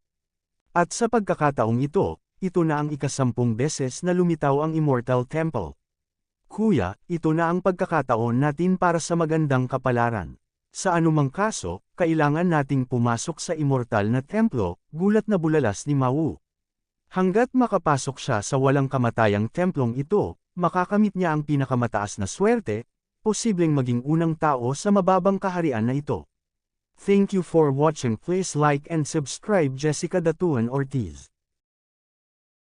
At sa pagkakataong ito na ang ika-10 beses na lumitaw ang Immortal Temple. Kuya, ito na ang pagkakataon natin para sa magandang kapalaran. Sa anumang kaso, kailangan nating pumasok sa immortal na templo, gulat na bulalas ni Mawu. Hanggat makapasok siya sa walang kamatayang templong ito, makakamit niya ang pinakamataas na swerte, posibleng maging unang tao sa mababang kaharian na ito. Thank you for watching. Please like and subscribe. Jessica Datuan Ortiz.